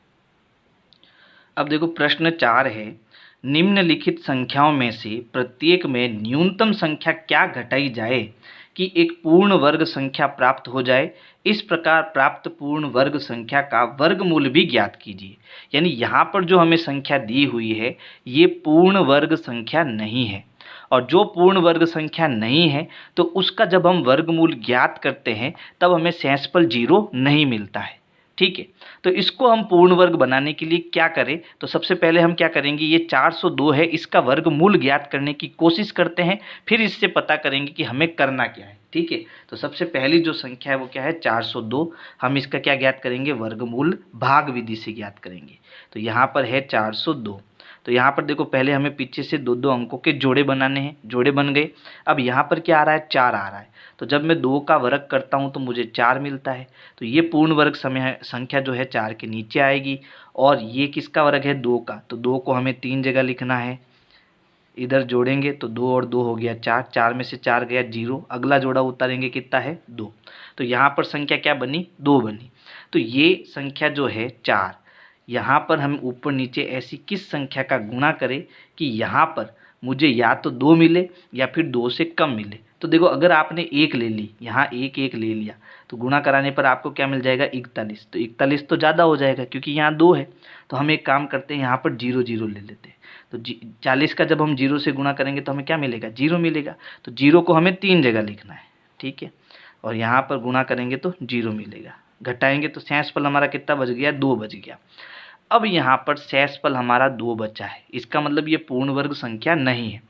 अब देखो प्रश्न 4 है, निम्नलिखित संख्याओं में से प्रत्येक में न्यूनतम संख्या क्या घटाई जाए कि एक पूर्ण वर्ग संख्या प्राप्त हो जाए, इस प्रकार प्राप्त पूर्ण वर्ग संख्या का वर्गमूल भी ज्ञात कीजिए। यानी यहाँ पर जो हमें संख्या दी हुई है ये पूर्ण वर्ग संख्या नहीं है, और जो पूर्ण वर्ग संख्या नहीं है तो उसका जब हम वर्गमूल ज्ञात करते हैं तब हमें शेषफल 0 नहीं मिलता है। ठीक है, तो इसको हम पूर्ण वर्ग बनाने के लिए क्या करें, तो सबसे पहले हम क्या करेंगे, ये 402 है, इसका वर्गमूल ज्ञात करने की कोशिश करते हैं, फिर इससे पता करेंगे कि हमें करना क्या है। ठीक है, तो सबसे पहली जो संख्या है वो क्या है, 402। हम इसका क्या ज्ञात करेंगे, वर्गमूल भाग विधि से ज्ञात करेंगे। तो यहाँ पर है 402। तो यहाँ पर देखो पहले हमें पीछे से दो दो अंकों के जोड़े बनाने हैं, जोड़े बन गए। अब यहाँ पर क्या आ रहा है, 4 आ रहा है। तो जब मैं 2 का वर्ग करता हूँ तो मुझे 4 मिलता है। तो ये पूर्ण वर्ग संख्या जो है 4 के नीचे आएगी। और ये किसका वर्ग है, 2 का। तो 2 को हमें 3 जगह लिखना है। इधर जोड़ेंगे तो 2 और 2 हो गया 4, 4 में से 4 गया 0, अगला जोड़ा उतारेंगे कितना है, 2। तो यहाँ पर संख्या क्या बनी, 2 बनी। तो ये संख्या जो है 4, यहाँ पर हम ऊपर नीचे ऐसी किस संख्या का गुणा करें कि यहाँ पर मुझे या तो 2 मिले या फिर 2 से कम मिले। तो देखो अगर आपने 1 ले ली, यहाँ 1 1 ले लिया, तो गुणा कराने पर आपको क्या मिल जाएगा, 41। तो 41 तो ज़्यादा हो जाएगा क्योंकि यहाँ 2 है। तो हम एक काम करते हैं, यहाँ पर 0 0 ले लेते हैं। तो 40 का जब हम 0 से गुणा करेंगे तो हमें क्या मिलेगा, 0 मिलेगा। तो 0 को हमें 3 जगह लिखना है। ठीक है, और यहाँ पर गुणा करेंगे तो 0 मिलेगा, घटाएंगे तो शेषफल हमारा कितना बच गया, 2 बच गया। अब यहाँ पर शेषफल हमारा 2 बचा है, इसका मतलब ये पूर्ण वर्ग संख्या नहीं है।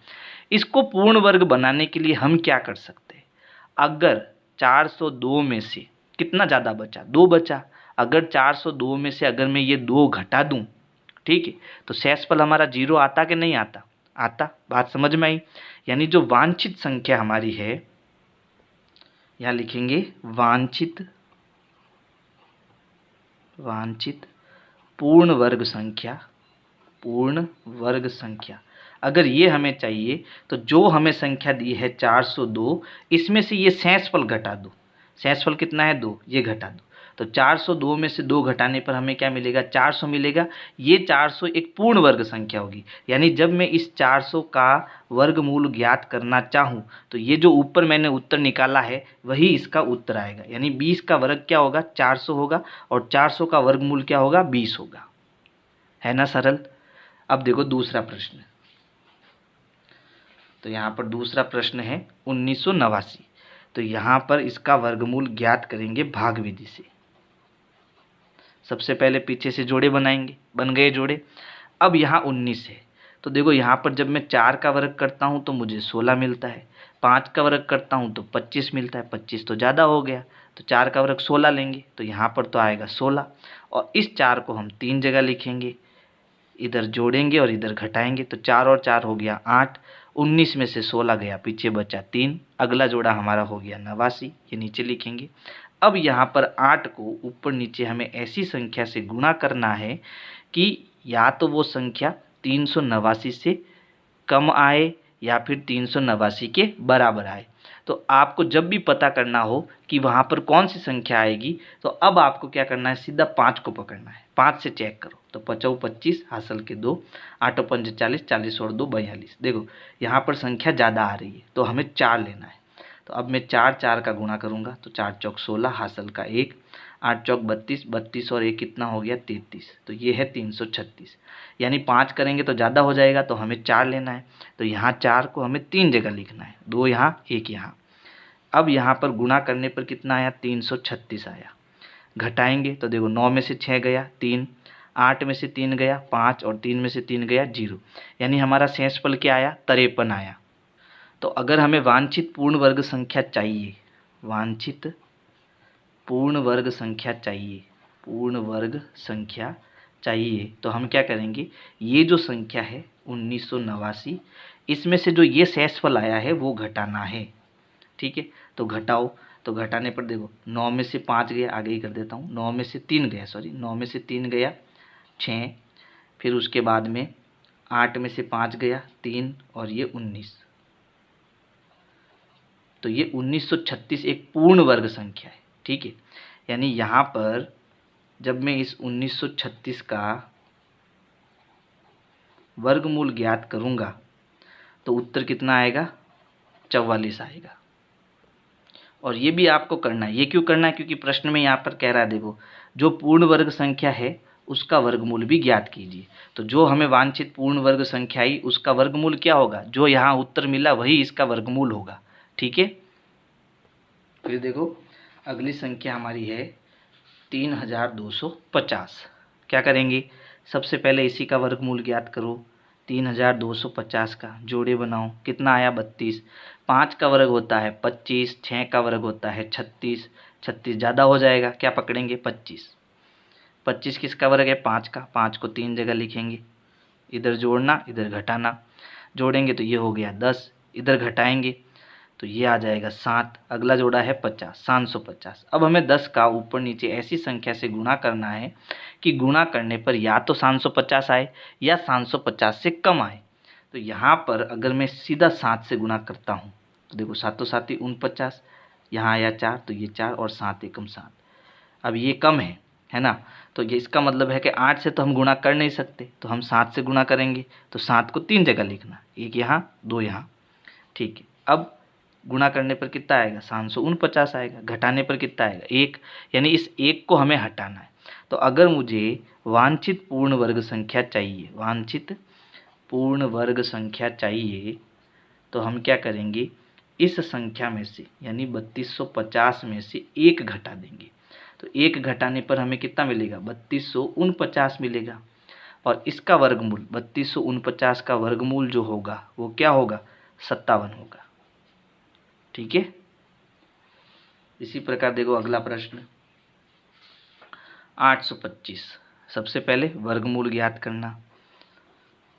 इसको पूर्ण वर्ग बनाने के लिए हम क्या कर सकते हैं, अगर 402 में से कितना ज़्यादा बचा, 2 बचा। अगर 402 में से अगर मैं ये 2 घटा दूँ, ठीक है, तो शेषफल हमारा 0 आता कि नहीं आता, आता। बात समझ में आई। यानी जो वांछित संख्या हमारी है, यहाँ लिखेंगे वांछित पूर्ण वर्ग संख्या, पूर्ण वर्ग संख्या अगर ये हमें चाहिए तो जो हमें संख्या दी है 402, इसमें से ये शेषफल घटा दो। शेषफल कितना है, 2, ये घटा दो। तो 402 में से 2 घटाने पर हमें क्या मिलेगा, 400 मिलेगा। ये 400 एक पूर्ण वर्ग संख्या होगी। यानी जब मैं इस 400 का वर्गमूल ज्ञात करना चाहूँ तो ये जो ऊपर मैंने उत्तर निकाला है वही इसका उत्तर आएगा। यानी 20 का वर्ग क्या होगा, 400 होगा, और 400 का वर्गमूल क्या होगा, 20 होगा। है ना सरल। अब देखो दूसरा प्रश्न। तो यहाँ पर दूसरा प्रश्न है 1989। तो यहाँ पर इसका वर्गमूल ज्ञात करेंगे भाग विधि से। सबसे पहले पीछे से जोड़े बनाएंगे, बन गए जोड़े। अब यहाँ 19 है, तो देखो यहाँ पर जब मैं 4 का वर्ग करता हूँ तो मुझे 16 मिलता है, 5 का वर्ग करता हूँ तो 25 मिलता है। 25 तो ज़्यादा हो गया, तो 4 का वर्ग 16 लेंगे, तो यहाँ पर तो आएगा 16। और इस 4 को हम 3 जगह लिखेंगे, इधर जोड़ेंगे और इधर घटाएंगे, तो 4 और 4 हो गया 8। 19 में से 16 गया, पीछे बचा 3, अगला जोड़ा हमारा हो गया 89, ये नीचे लिखेंगे। अब यहाँ पर 8 को ऊपर नीचे हमें ऐसी संख्या से गुणा करना है कि या तो वो संख्या 389 से कम आए या फिर 389 के बराबर आए। तो आपको जब भी पता करना हो कि वहाँ पर कौन सी संख्या आएगी, तो अब आपको क्या करना है, सीधा 5 को पकड़ना है। 5 से चेक करो, तो 5 25 हासिल के 2, 8 5 40, 40 और 2 42। देखो यहाँ पर संख्या ज़्यादा आ रही है तो हमें 4 लेना है। तो अब मैं 4 का गुणा करूँगा, तो 4 चौक 16 हासिल का 1, 8 चौक 32, 32 और 1 कितना हो गया, 33। तो ये है 336। यानी 5 करेंगे तो ज़्यादा हो जाएगा, तो हमें 4 लेना है। तो यहाँ 4 को हमें 3 जगह लिखना है, 2 यहाँ 1 यहाँ। अब यहाँ पर गुणा करने पर कितना आया, 336 आया। घटाएंगे तो देखो 9 में से 6 गया 3, 8 में से 3 गया 5 और 3 में से 3 गया 0। यानी हमारा शेषफल क्या आया, 53 आया। तो अगर हमें वांछित पूर्ण वर्ग संख्या चाहिए, वांछित पूर्ण वर्ग संख्या चाहिए, पूर्ण वर्ग संख्या चाहिए, तो हम क्या करेंगे, ये जो संख्या है 1989, इसमें से जो ये शेषफल आया है वो घटाना है। ठीक है, तो घटाओ। तो घटाने पर देखो 9 में से 5 गया, आगे ही कर देता हूँ, 9 में से 3 गया, 9 में से 3 गया 6, फिर उसके बाद में 8 में से 5 गया 3 और ये 19। तो ये 1936 एक पूर्ण वर्ग संख्या है। ठीक है, यानी यहाँ पर जब मैं इस 1936 का वर्गमूल ज्ञात करूँगा तो उत्तर कितना आएगा, 44 आएगा। और ये भी आपको करना है। ये क्यों करना है? क्योंकि प्रश्न में यहाँ पर कह रहा है, देखो जो पूर्ण वर्ग संख्या है उसका वर्गमूल भी ज्ञात कीजिए। तो जो हमें वांछित पूर्ण वर्ग संख्या आई उसका वर्गमूल क्या होगा? जो यहाँ उत्तर मिला वही इसका वर्गमूल होगा। ठीक है, फिर देखो अगली संख्या हमारी है 3250। क्या करेंगे? सबसे पहले इसी का वर्गमूल ज्ञात करो। 3250 का जोड़े बनाओ, कितना आया? 32। 5 का वर्ग होता है 25, 6 का वर्ग होता है 36, 36 ज़्यादा हो जाएगा, क्या पकड़ेंगे? 25। 25 किसका वर्ग है? 5 का। 5 को 3 जगह लिखेंगे, इधर जोड़ना इधर घटाना, जोड़ेंगे तो ये हो गया 10, इधर घटाएंगे तो ये आ जाएगा 7। अगला जोड़ा है 50, 750। अब हमें 10 का ऊपर नीचे ऐसी संख्या से गुणा करना है कि गुणा करने पर या तो 750 आए या 750 से कम आए। तो यहाँ पर अगर मैं सीधा 7 से गुणा करता हूँ तो देखो 7 7 49, यहाँ आया 4 तो ये 4 और 7 एकम 7। अब ये कम है ना? तो ये इसका मतलब है कि 8 से तो हम गुणा कर नहीं सकते, तो हम 7 से गुणा करेंगे। तो 7 को 3 जगह लिखना, एक यहाँ 2 यहाँ। ठीक है, अब गुणा करने पर कितना आएगा? 749 आएगा। घटाने पर कितना आएगा? 1, यानी इस 1 को हमें हटाना है। तो अगर मुझे वांछित पूर्ण वर्ग संख्या चाहिए, वांछित पूर्ण वर्ग संख्या चाहिए, तो हम क्या करेंगे? इस संख्या में से यानी 3250 में से 1 घटा देंगे। तो 1 घटाने पर हमें कितना मिलेगा? 3249 मिलेगा। और इसका वर्गमूल 3249 का वर्गमूल जो होगा वो क्या होगा? 57 होगा। ठीक है, इसी प्रकार देखो अगला प्रश्न 825। सबसे पहले वर्गमूल ज्ञात करना,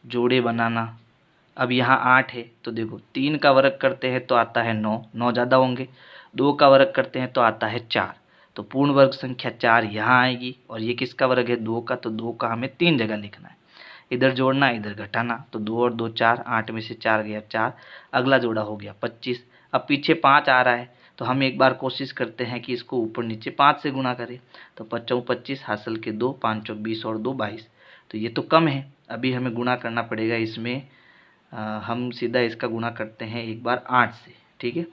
जोड़े बनाना। अब यहाँ 8 है तो देखो 3 का वर्ग करते हैं तो आता है 9, 9 ज़्यादा होंगे। 2 का वर्ग करते हैं तो आता है 4, तो पूर्ण वर्ग संख्या 4 यहाँ आएगी। और ये किसका वर्ग है? 2 का, तो 2 का हमें 3 जगह लिखना है, इधर जोड़ना इधर घटाना। तो 2 और 2 4, 8 में से 4 गया 4। अगला जोड़ा हो गया 25। अब पीछे 5 आ रहा है तो हम एक बार कोशिश करते हैं कि इसको ऊपर नीचे 5 से गुणा करें। तो 5 25 हासिल के 2, 5 20 और 2 22। तो ये तो कम है, अभी हमें गुणा करना पड़ेगा इसमें। हम सीधा इसका गुणा करते हैं एक बार 8 से। ठीक है,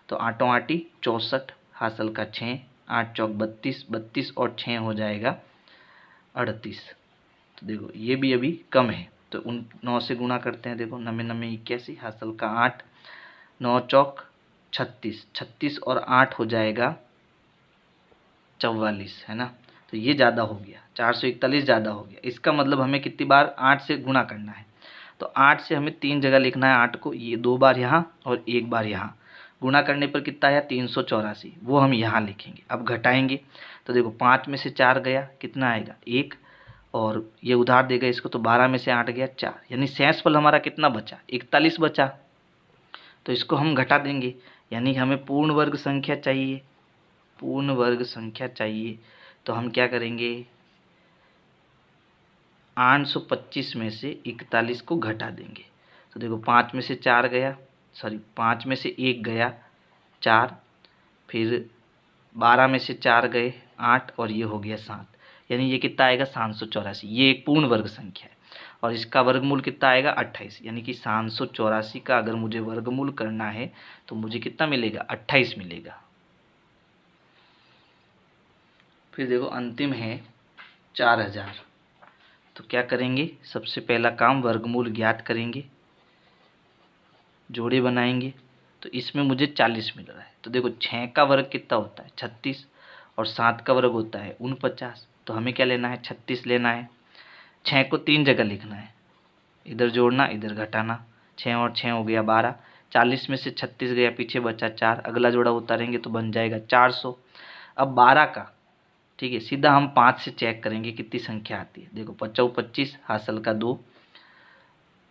तो 8 8 64 हासिल का 6, 8 चौक 32, 32 और 6 हो जाएगा 38। तो देखो ये भी अभी कम है, तो उन 9 से गुणा करते हैं। देखो 9 9 81 हासिल का 8, 9 चौक 36, 36 और 8 हो जाएगा 44, है ना? तो ये ज़्यादा हो गया, 441 ज़्यादा हो गया। इसका मतलब हमें कितनी बार 8 से गुणा करना है? तो 8 से हमें 3 जगह लिखना है 8 को, ये 2 बार यहाँ और 1 बार यहाँ। गुणा करने पर कितना आया? 384, वो हम यहाँ लिखेंगे। अब घटाएंगे तो देखो 5 में से 4 गया, कितना आएगा? 1, और ये उधार देगा इसको, तो 12 में से 8 गया 4, यानी शेषफल हमारा कितना बचा? 41 बचा। तो इसको हम घटा देंगे, यानी हमें पूर्ण वर्ग संख्या चाहिए, पूर्ण वर्ग संख्या चाहिए। तो हम क्या करेंगे? 825 में से 41 को घटा देंगे। तो देखो 5 में से 4 गया, 5 में से 1 गया 4, फिर 12 में से 4 गए 8, और ये हो गया 7, यानी ये कितना आएगा? 784। ये एक पूर्ण वर्ग संख्या है और इसका वर्गमूल कितना आएगा? 28, यानी कि 784 का अगर मुझे वर्गमूल करना है तो मुझे कितना मिलेगा? 28 मिलेगा। फिर देखो अंतिम है 4000। तो क्या करेंगे? सबसे पहला काम वर्गमूल ज्ञात करेंगे, जोड़े बनाएंगे। तो इसमें मुझे 40 मिल रहा है। तो देखो 6 का वर्ग कितना होता है? 36, और 7 का वर्ग होता है 49। तो हमें क्या लेना है? 36 लेना है। 6 को 3 जगह लिखना है, इधर जोड़ना इधर घटाना। 6 और 6 हो गया 12। 40 में से 36 गया, पीछे बचा 4। अगला जोड़ा उतारेंगे तो बन जाएगा 400। अब 12 का, ठीक है, सीधा हम 5 से चेक करेंगे कितनी संख्या आती है। देखो 5 25 हासिल का 2,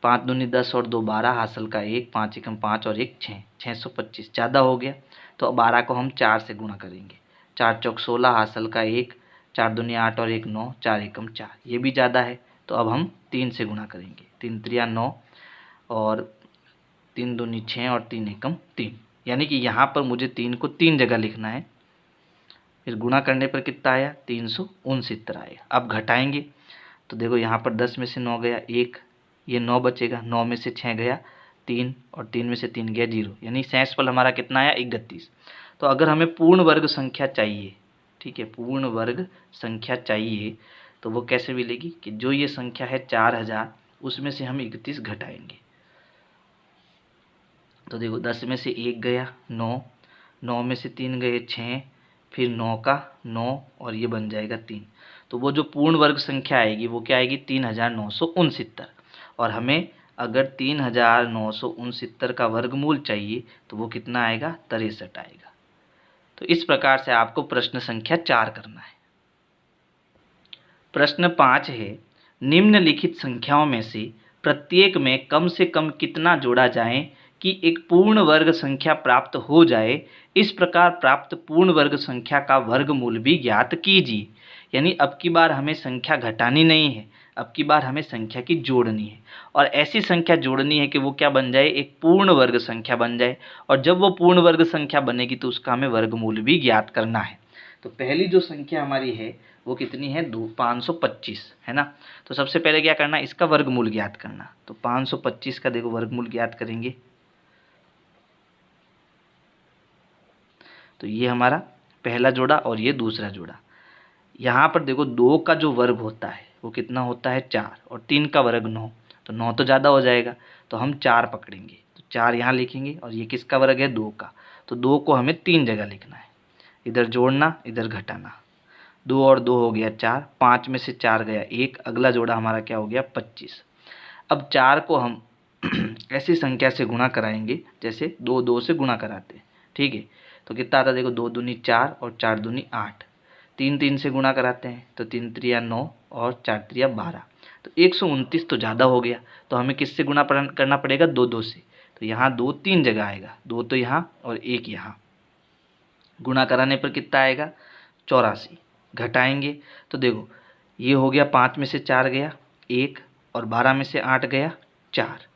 5 दूनी 10 और 2 12 हासिल का 1, 5 एकम 5 और 1 6, 625 ज़्यादा हो गया। तो अब 12 को हम 4 से गुणा करेंगे। 4 चौक 16 हासिल का 1, 4 दूनी 8 और 1 9, 4 एकम 4, ये भी ज़्यादा है। तो अब हम 3 से गुणा करेंगे। 3 त्रिया 9 और 3 दूनी 6 और 3 एकम 3, यानी कि यहाँ पर मुझे 3 को 3 जगह लिखना है। फिर गुणा करने पर कितना आया? 369 आएगा। अब घटाएंगे तो देखो यहाँ पर 10 में से 9 गया 1, ये 9 बचेगा। 9 में से 6 गया 3, और 3 में से 3 गया 0, यानी शेषफल हमारा कितना आया? 31। तो अगर हमें पूर्ण वर्ग संख्या चाहिए, ठीक है, पूर्ण वर्ग संख्या चाहिए, तो वो कैसे मिलेगी कि जो ये संख्या है 4000, उसमें से हम 31 घटाएंगे। तो देखो 10 में से 1 गया 9, 9 में से 3 गए 6, फिर 9 का 9 और ये बन जाएगा 3। तो वो जो पूर्ण वर्ग संख्या आएगी वो क्या आएगी 3969। और हमें अगर 3969 का वर्गमूल चाहिए तो वो कितना आएगा 63 आएगा। तो इस प्रकार से आपको प्रश्न संख्या 4 करना है। प्रश्न 5 है, निम्नलिखित संख्याओं में से प्रत्येक में कम से कम कितना जोड़ा जाए कि एक पूर्ण वर्ग संख्या प्राप्त हो जाए। इस प्रकार प्राप्त पूर्ण वर्ग संख्या का वर्गमूल भी ज्ञात कीजिए। यानी अब की बार हमें संख्या घटानी नहीं है, अब की बार हमें संख्या की जोड़नी है, और ऐसी संख्या जोड़नी है कि वो क्या बन जाए, एक पूर्ण वर्ग संख्या बन जाए। और जब वो पूर्ण वर्ग संख्या बनेगी तो उसका हमें वर्गमूल भी ज्ञात करना है। तो पहली जो संख्या हमारी है वो कितनी है 525 है ना। तो सबसे पहले क्या करना है, इसका वर्गमूल ज्ञात करना। तो 525 का देखो वर्गमूल ज्ञात करेंगे। तो ये हमारा पहला जोड़ा और ये दूसरा जोड़ा। यहाँ पर देखो 2 का जो वर्ग होता है वो कितना होता है 4, और 3 का वर्ग 9। तो 9 तो ज़्यादा हो जाएगा, तो हम 4 पकड़ेंगे। तो 4 यहाँ लिखेंगे, और ये किसका वर्ग है 2 का। तो 2 को हमें 3 जगह लिखना है, इधर जोड़ना इधर घटाना। 2 और 2 हो गया 4, 5 में से 4 गया 1, अगला जोड़ा हमारा क्या हो गया 25। अब 4 को हम ऐसी संख्या से गुणा कराएंगे जैसे 2 2 से गुणा कराते हैं, ठीक है। तो कितना आता है देखो, 2 दूनी 4 और 4 दूनी 8। 3 3 से गुणा कराते हैं तो 3 त्रिया 9 और 4 त्रिया 12। तो 129 तो ज़्यादा हो गया, तो हमें किससे गुणा करना पड़ेगा 2 2 से। तो यहाँ 2 3 जगह आएगा, 2 तो यहाँ और 1 यहाँ। गुणा कराने पर कितना आएगा 84। घटाएंगे तो देखो ये हो गया 5 में से 4 गया 1, और 12 में से 8 गया 4।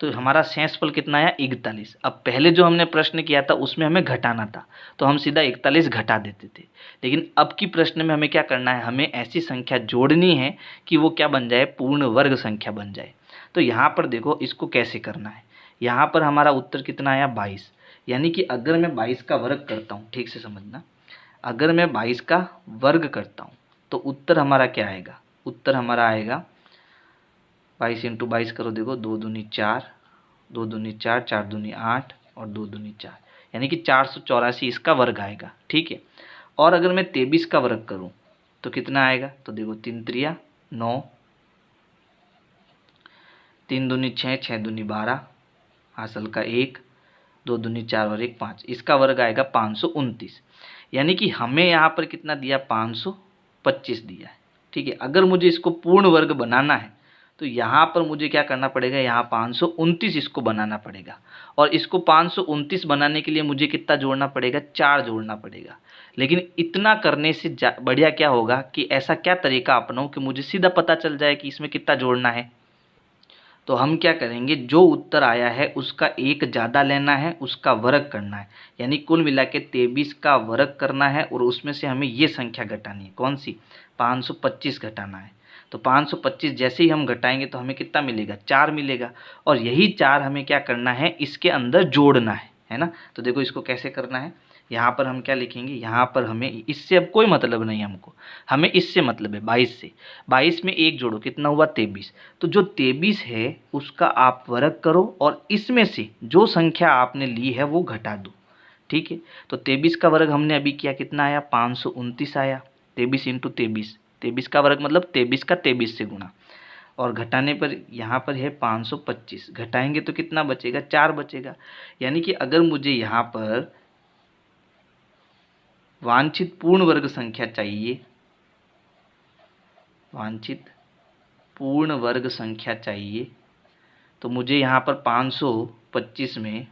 तो हमारा शेषफल कितना आया 41। अब पहले जो हमने प्रश्न किया था उसमें हमें घटाना था, तो हम सीधा 41 घटा देते थे। लेकिन अब की प्रश्न में हमें क्या करना है, हमें ऐसी संख्या जोड़नी है कि वो क्या बन जाए, पूर्ण वर्ग संख्या बन जाए। तो यहाँ पर देखो इसको कैसे करना है। यहाँ पर हमारा उत्तर कितना आया 22। यानी कि अगर मैं 22 का वर्ग करता हूँ, ठीक से समझना, अगर मैं 22 का वर्ग करता हूँ तो उत्तर हमारा क्या आएगा, उत्तर हमारा आएगा 22 इंटू 22 करो, देखो 2 दूनी 4, 2 दूनी 4, 4 दूनी 8 और 2 दूनी 4, यानी कि 484 इसका वर्ग आएगा, ठीक है। और अगर मैं 23 का वर्ग करूं तो कितना आएगा, तो देखो 3 त्रिया 9, 3 दूनी 6, 6 दूनी 12, हासिल का 1, 2 दूनी 4 और 1 5, इसका वर्ग आएगा 529। यानी कि हमें यहाँ पर कितना दिया 525 दिया है, ठीक है। अगर मुझे इसको पूर्ण वर्ग बनाना है तो यहाँ पर मुझे क्या करना पड़ेगा, यहाँ 529 इसको बनाना पड़ेगा। और इसको 529 बनाने के लिए मुझे कितना जोड़ना पड़ेगा, 4 जोड़ना पड़ेगा। लेकिन इतना करने से बढ़िया क्या होगा कि ऐसा क्या तरीका अपनाऊं कि मुझे सीधा पता चल जाए कि इसमें कितना जोड़ना है। तो हम क्या करेंगे, जो उत्तर आया है उसका एक ज़्यादा लेना है, उसका वर्ग करना है। यानी कुल मिला के 23 का वर्ग करना है, और उसमें से हमें ये संख्या घटानी है, कौन सी 525 घटाना है। तो 525 जैसे ही हम घटाएंगे तो हमें कितना मिलेगा 4 मिलेगा, और यही 4 हमें क्या करना है, इसके अंदर जोड़ना है ना। तो देखो इसको कैसे करना है, यहाँ पर हम क्या लिखेंगे, यहाँ पर हमें इससे अब कोई मतलब नहीं, हमको हमें इससे मतलब है 22 से। 22 में 1 जोड़ो कितना हुआ 23। तो जो 23 है उसका आप वर्ग करो, और इसमें से जो संख्या आपने ली है वो घटा दो, ठीक है। तो 23 का वर्ग हमने अभी किया, कितना आया 529 आया। 23 इंटू 23, 23 का वर्ग मतलब 23 का 23 से गुणा, और घटाने पर यहाँ पर है 525। घटाएंगे तो कितना बचेगा 4 बचेगा। यानी कि अगर मुझे यहाँ पर वांछित पूर्ण वर्ग संख्या चाहिए, वांछित पूर्ण वर्ग संख्या चाहिए, तो मुझे यहाँ पर 525 में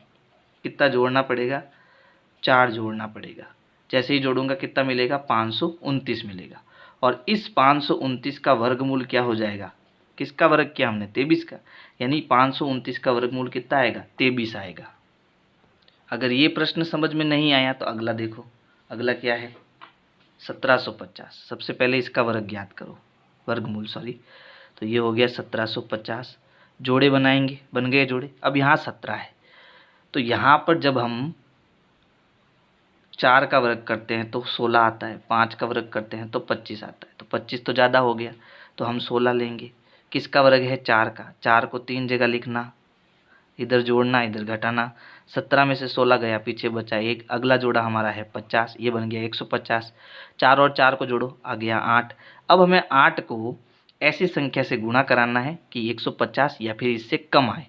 कितना जोड़ना पड़ेगा, 4 जोड़ना पड़ेगा। जैसे ही जोड़ूंगा कितना मिलेगा 529 मिलेगा। और इस 529 का वर्गमूल क्या हो जाएगा, किसका वर्ग किया हमने 23 का, यानी 529 का वर्गमूल कितना आएगा 23 आएगा। अगर ये प्रश्न समझ में नहीं आया तो अगला देखो, अगला क्या है 1750। सबसे पहले इसका वर्ग ज्ञात करो, वर्गमूल सॉरी। तो ये हो गया 1750, जोड़े बनाएंगे, बन गए जोड़े। अब यहाँ 17 है, तो यहाँ पर जब हम 4 का वर्ग करते हैं तो 16 आता है, 5 का वर्ग करते हैं तो 25 आता है। तो 25 तो ज़्यादा हो गया, तो हम 16 लेंगे। किसका वर्ग है? 4 का। 4 को 3 जगह लिखना, इधर जोड़ना इधर घटाना। 17 में से 16 गया, पीछे बचा 1, अगला जोड़ा हमारा है 50, ये बन गया 150। 4 और 4 को जोड़ो, आ गया 8। अब हमें 8 को ऐसी संख्या से गुणा कराना है कि 150 या फिर इससे कम आए।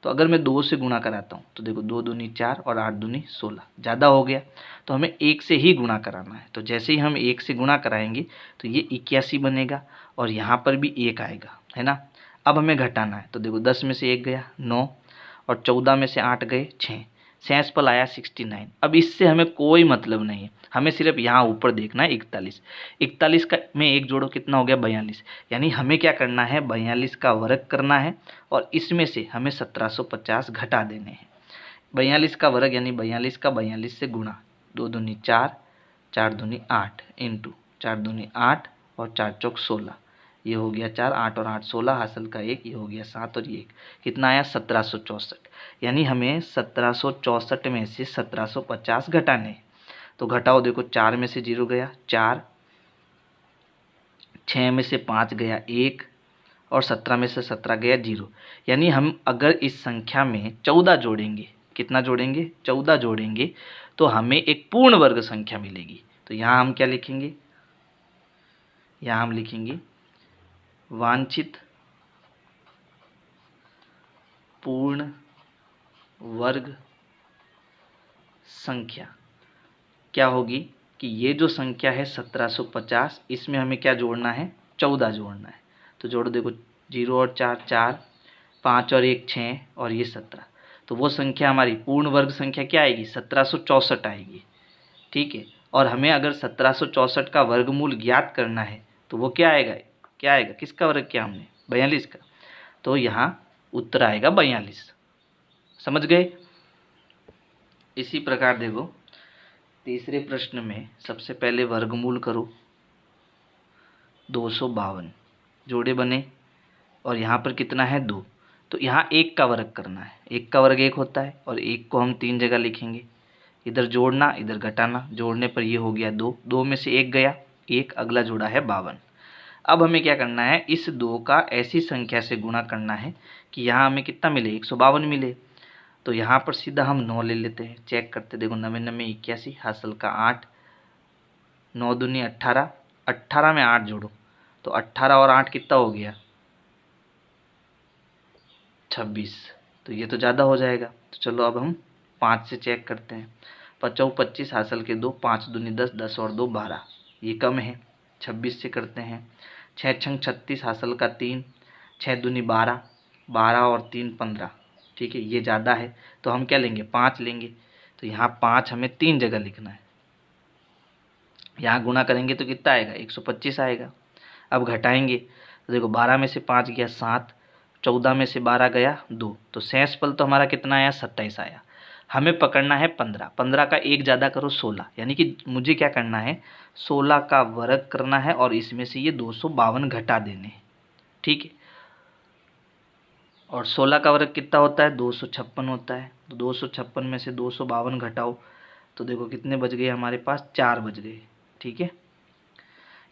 तो अगर मैं 2 से गुणा कराता हूँ तो देखो 2 दूनी 4 और 8 दूनी 16, ज़्यादा हो गया, तो हमें 1 से ही गुणा कराना है। तो जैसे ही हम 1 से गुणा कराएंगे तो ये 81 बनेगा और यहाँ पर भी 1 आएगा, है ना। अब हमें घटाना है, तो देखो 10 में से 1 गया 9 और 14 में से 8 गए 6, 6 आया 69। अब इससे हमें कोई मतलब नहीं है, हमें सिर्फ यहाँ ऊपर देखना है 41। 41 का में 1 जोड़ो, कितना हो गया? 42। यानी हमें क्या करना है? 42 का वर्ग करना है और इसमें से हमें 1750 घटा देने हैं। 42 का वर्ग यानी 42 का 42 से गुणा, 2 दूनी 4, 4 दूनी 8 इंटू 4 दूनी 8 और 4 चौक 16, ये हो गया 4, 8 और 8 16, हासिल का 1, ये हो गया 7 और ये 1, कितना आया? 1764। यानी हमें 1764 में से 1750 घटाने हैं। तो घटाओ, देखो 4 में से 0 गया 4, 6 में से 5 गया 1 और 17 में से 17 गया 0। यानी हम अगर इस संख्या में 14 जोड़ेंगे, कितना जोड़ेंगे? 14 जोड़ेंगे तो हमें एक पूर्ण वर्ग संख्या मिलेगी। तो यहाँ हम क्या लिखेंगे? यहाँ हम लिखेंगे वांछित पूर्ण वर्ग संख्या क्या होगी कि ये जो संख्या है 1750, इसमें हमें क्या जोड़ना है? 14 जोड़ना है। तो जोड़, देखो 0 और 4 4, 5 और 1 6 और ये 17। तो वो संख्या हमारी पूर्ण वर्ग संख्या क्या आएगी? 1764 आएगी, ठीक है। और हमें अगर 1764 का वर्गमूल ज्ञात करना है तो वो क्या आएगा? क्या आएगा? किसका वर्ग किया हमने? 42 का। तो यहाँ उत्तर आएगा 42। समझ गए? इसी प्रकार देखो तीसरे प्रश्न में सबसे पहले वर्गमूल करो, 252 जोड़े बने और यहाँ पर कितना है? 2। तो यहाँ 1 का वर्ग करना है, 1 का वर्ग 1 होता है और 1 को हम 3 जगह लिखेंगे, इधर जोड़ना इधर घटाना, जोड़ने पर ये हो गया 2, 2 में से 1 गया 1, अगला जोड़ा है 52। अब हमें क्या करना है? इस 2 का ऐसी संख्या से गुणा करना है कि यहाँ हमें कितना मिले? 152 मिले। तो यहाँ पर सीधा हम 9 ले लेते हैं, चेक करते, देखो 9 9 81, हासिल का 8, 9 दूनी 18, 18 में 8 जोड़ो तो 18 और 8 कितना हो गया? 26। तो ये तो ज़्यादा हो जाएगा, तो चलो अब हम 5 से चेक करते हैं। 5 25, हासिल के 2, 5 दूनी 10, 10 और 2 12, ये कम है। 26 से करते हैं, 6 छंग 36, हासिल का 3, 6 दूनी 12, 12 और 3 15, ठीक है, ये ज़्यादा है। तो हम क्या लेंगे? 5 लेंगे। तो यहाँ 5 हमें 3 जगह लिखना है, यहाँ गुणा करेंगे तो कितना आएगा? 125 आएगा। अब घटाएंगे तो देखो 12 में से 5 गया 7, 14 में से 12 गया 2, तो शेषफल तो हमारा कितना आया? 27 आया। हमें पकड़ना है 15, 15 का 1 ज़्यादा करो 16, यानी कि मुझे क्या करना है? 16 का वर्ग करना है और इसमें से ये 252 घटा देने हैं, ठीक है। और 16 का वर्ग कितना होता है? 256 होता है। तो 256 में से 252 घटाओ तो देखो कितने बच गए हमारे पास? 4 बच गए, ठीक है।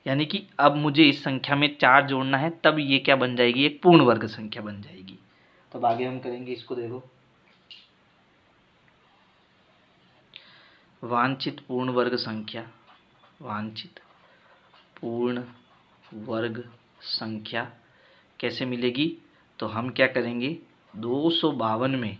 यानी कि अब मुझे इस संख्या में 4 जोड़ना है, तब ये क्या बन जाएगी? एक पूर्ण वर्ग संख्या बन जाएगी। तब आगे हम करेंगे इसको, देखो वांछित पूर्ण वर्ग संख्या, वांछित पूर्ण वर्ग संख्या कैसे मिलेगी? तो हम क्या करेंगे? 252 में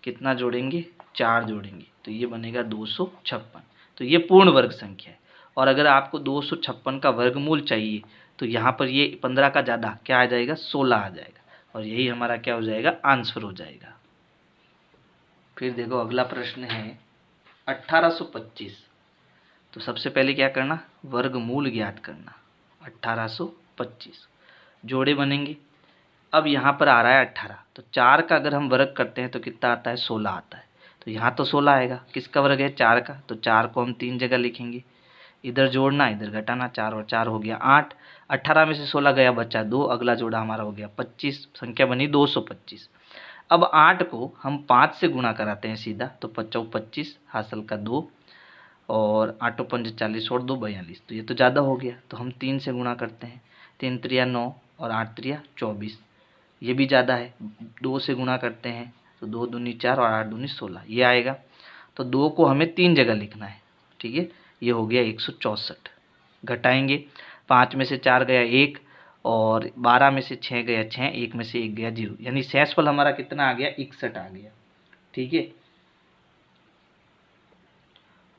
कितना जोड़ेंगे? 4 जोड़ेंगे, तो ये बनेगा 256। तो ये पूर्ण वर्ग संख्या है। और अगर आपको 256 का वर्गमूल चाहिए तो यहाँ पर ये 15 का ज़्यादा क्या आ जाएगा? 16 आ जाएगा, और यही हमारा क्या हो जाएगा? आंसर हो जाएगा। फिर देखो अगला प्रश्न है 1825। तो सबसे पहले क्या करना? वर्गमूल ज्ञात करना। 1825 जोड़े बनेंगे। अब यहाँ पर आ रहा है 18, तो 4 का अगर हम वर्ग करते हैं तो कितना आता है? 16 आता है। तो यहाँ तो 16 आएगा, किसका वर्ग है? 4 का। तो 4 को हम 3 जगह लिखेंगे, इधर जोड़ना इधर घटाना, 4 और 4 हो गया 8, 18 में से 16 गया बचा 2, अगला जोड़ा हमारा हो गया 25, संख्या बनी 225। अब 8 को हम 5 से गुणा कराते हैं सीधा, तो 5 25, हासिल का 2 और 8 पंजे 40 और 2 42, तो ये तो ज़्यादा हो गया, तो हम 3 से गुणा करते हैं। 3 त्रिया 9 और 8 त्रिया 24, ये भी ज़्यादा है। 2 से गुणा करते हैं तो 2 दूनी 4 और 8 दूनी 16, ये आएगा। तो 2 को हमें 3 जगह लिखना है, ठीक है। ये हो गया 164। घटाएंगे, 5 में से 4 गया 1 और 12 में से 6 गया 6, 1 में से 1 गया 0, यानी शेषफल हमारा कितना आ गया, 61 आ गया, ठीक है।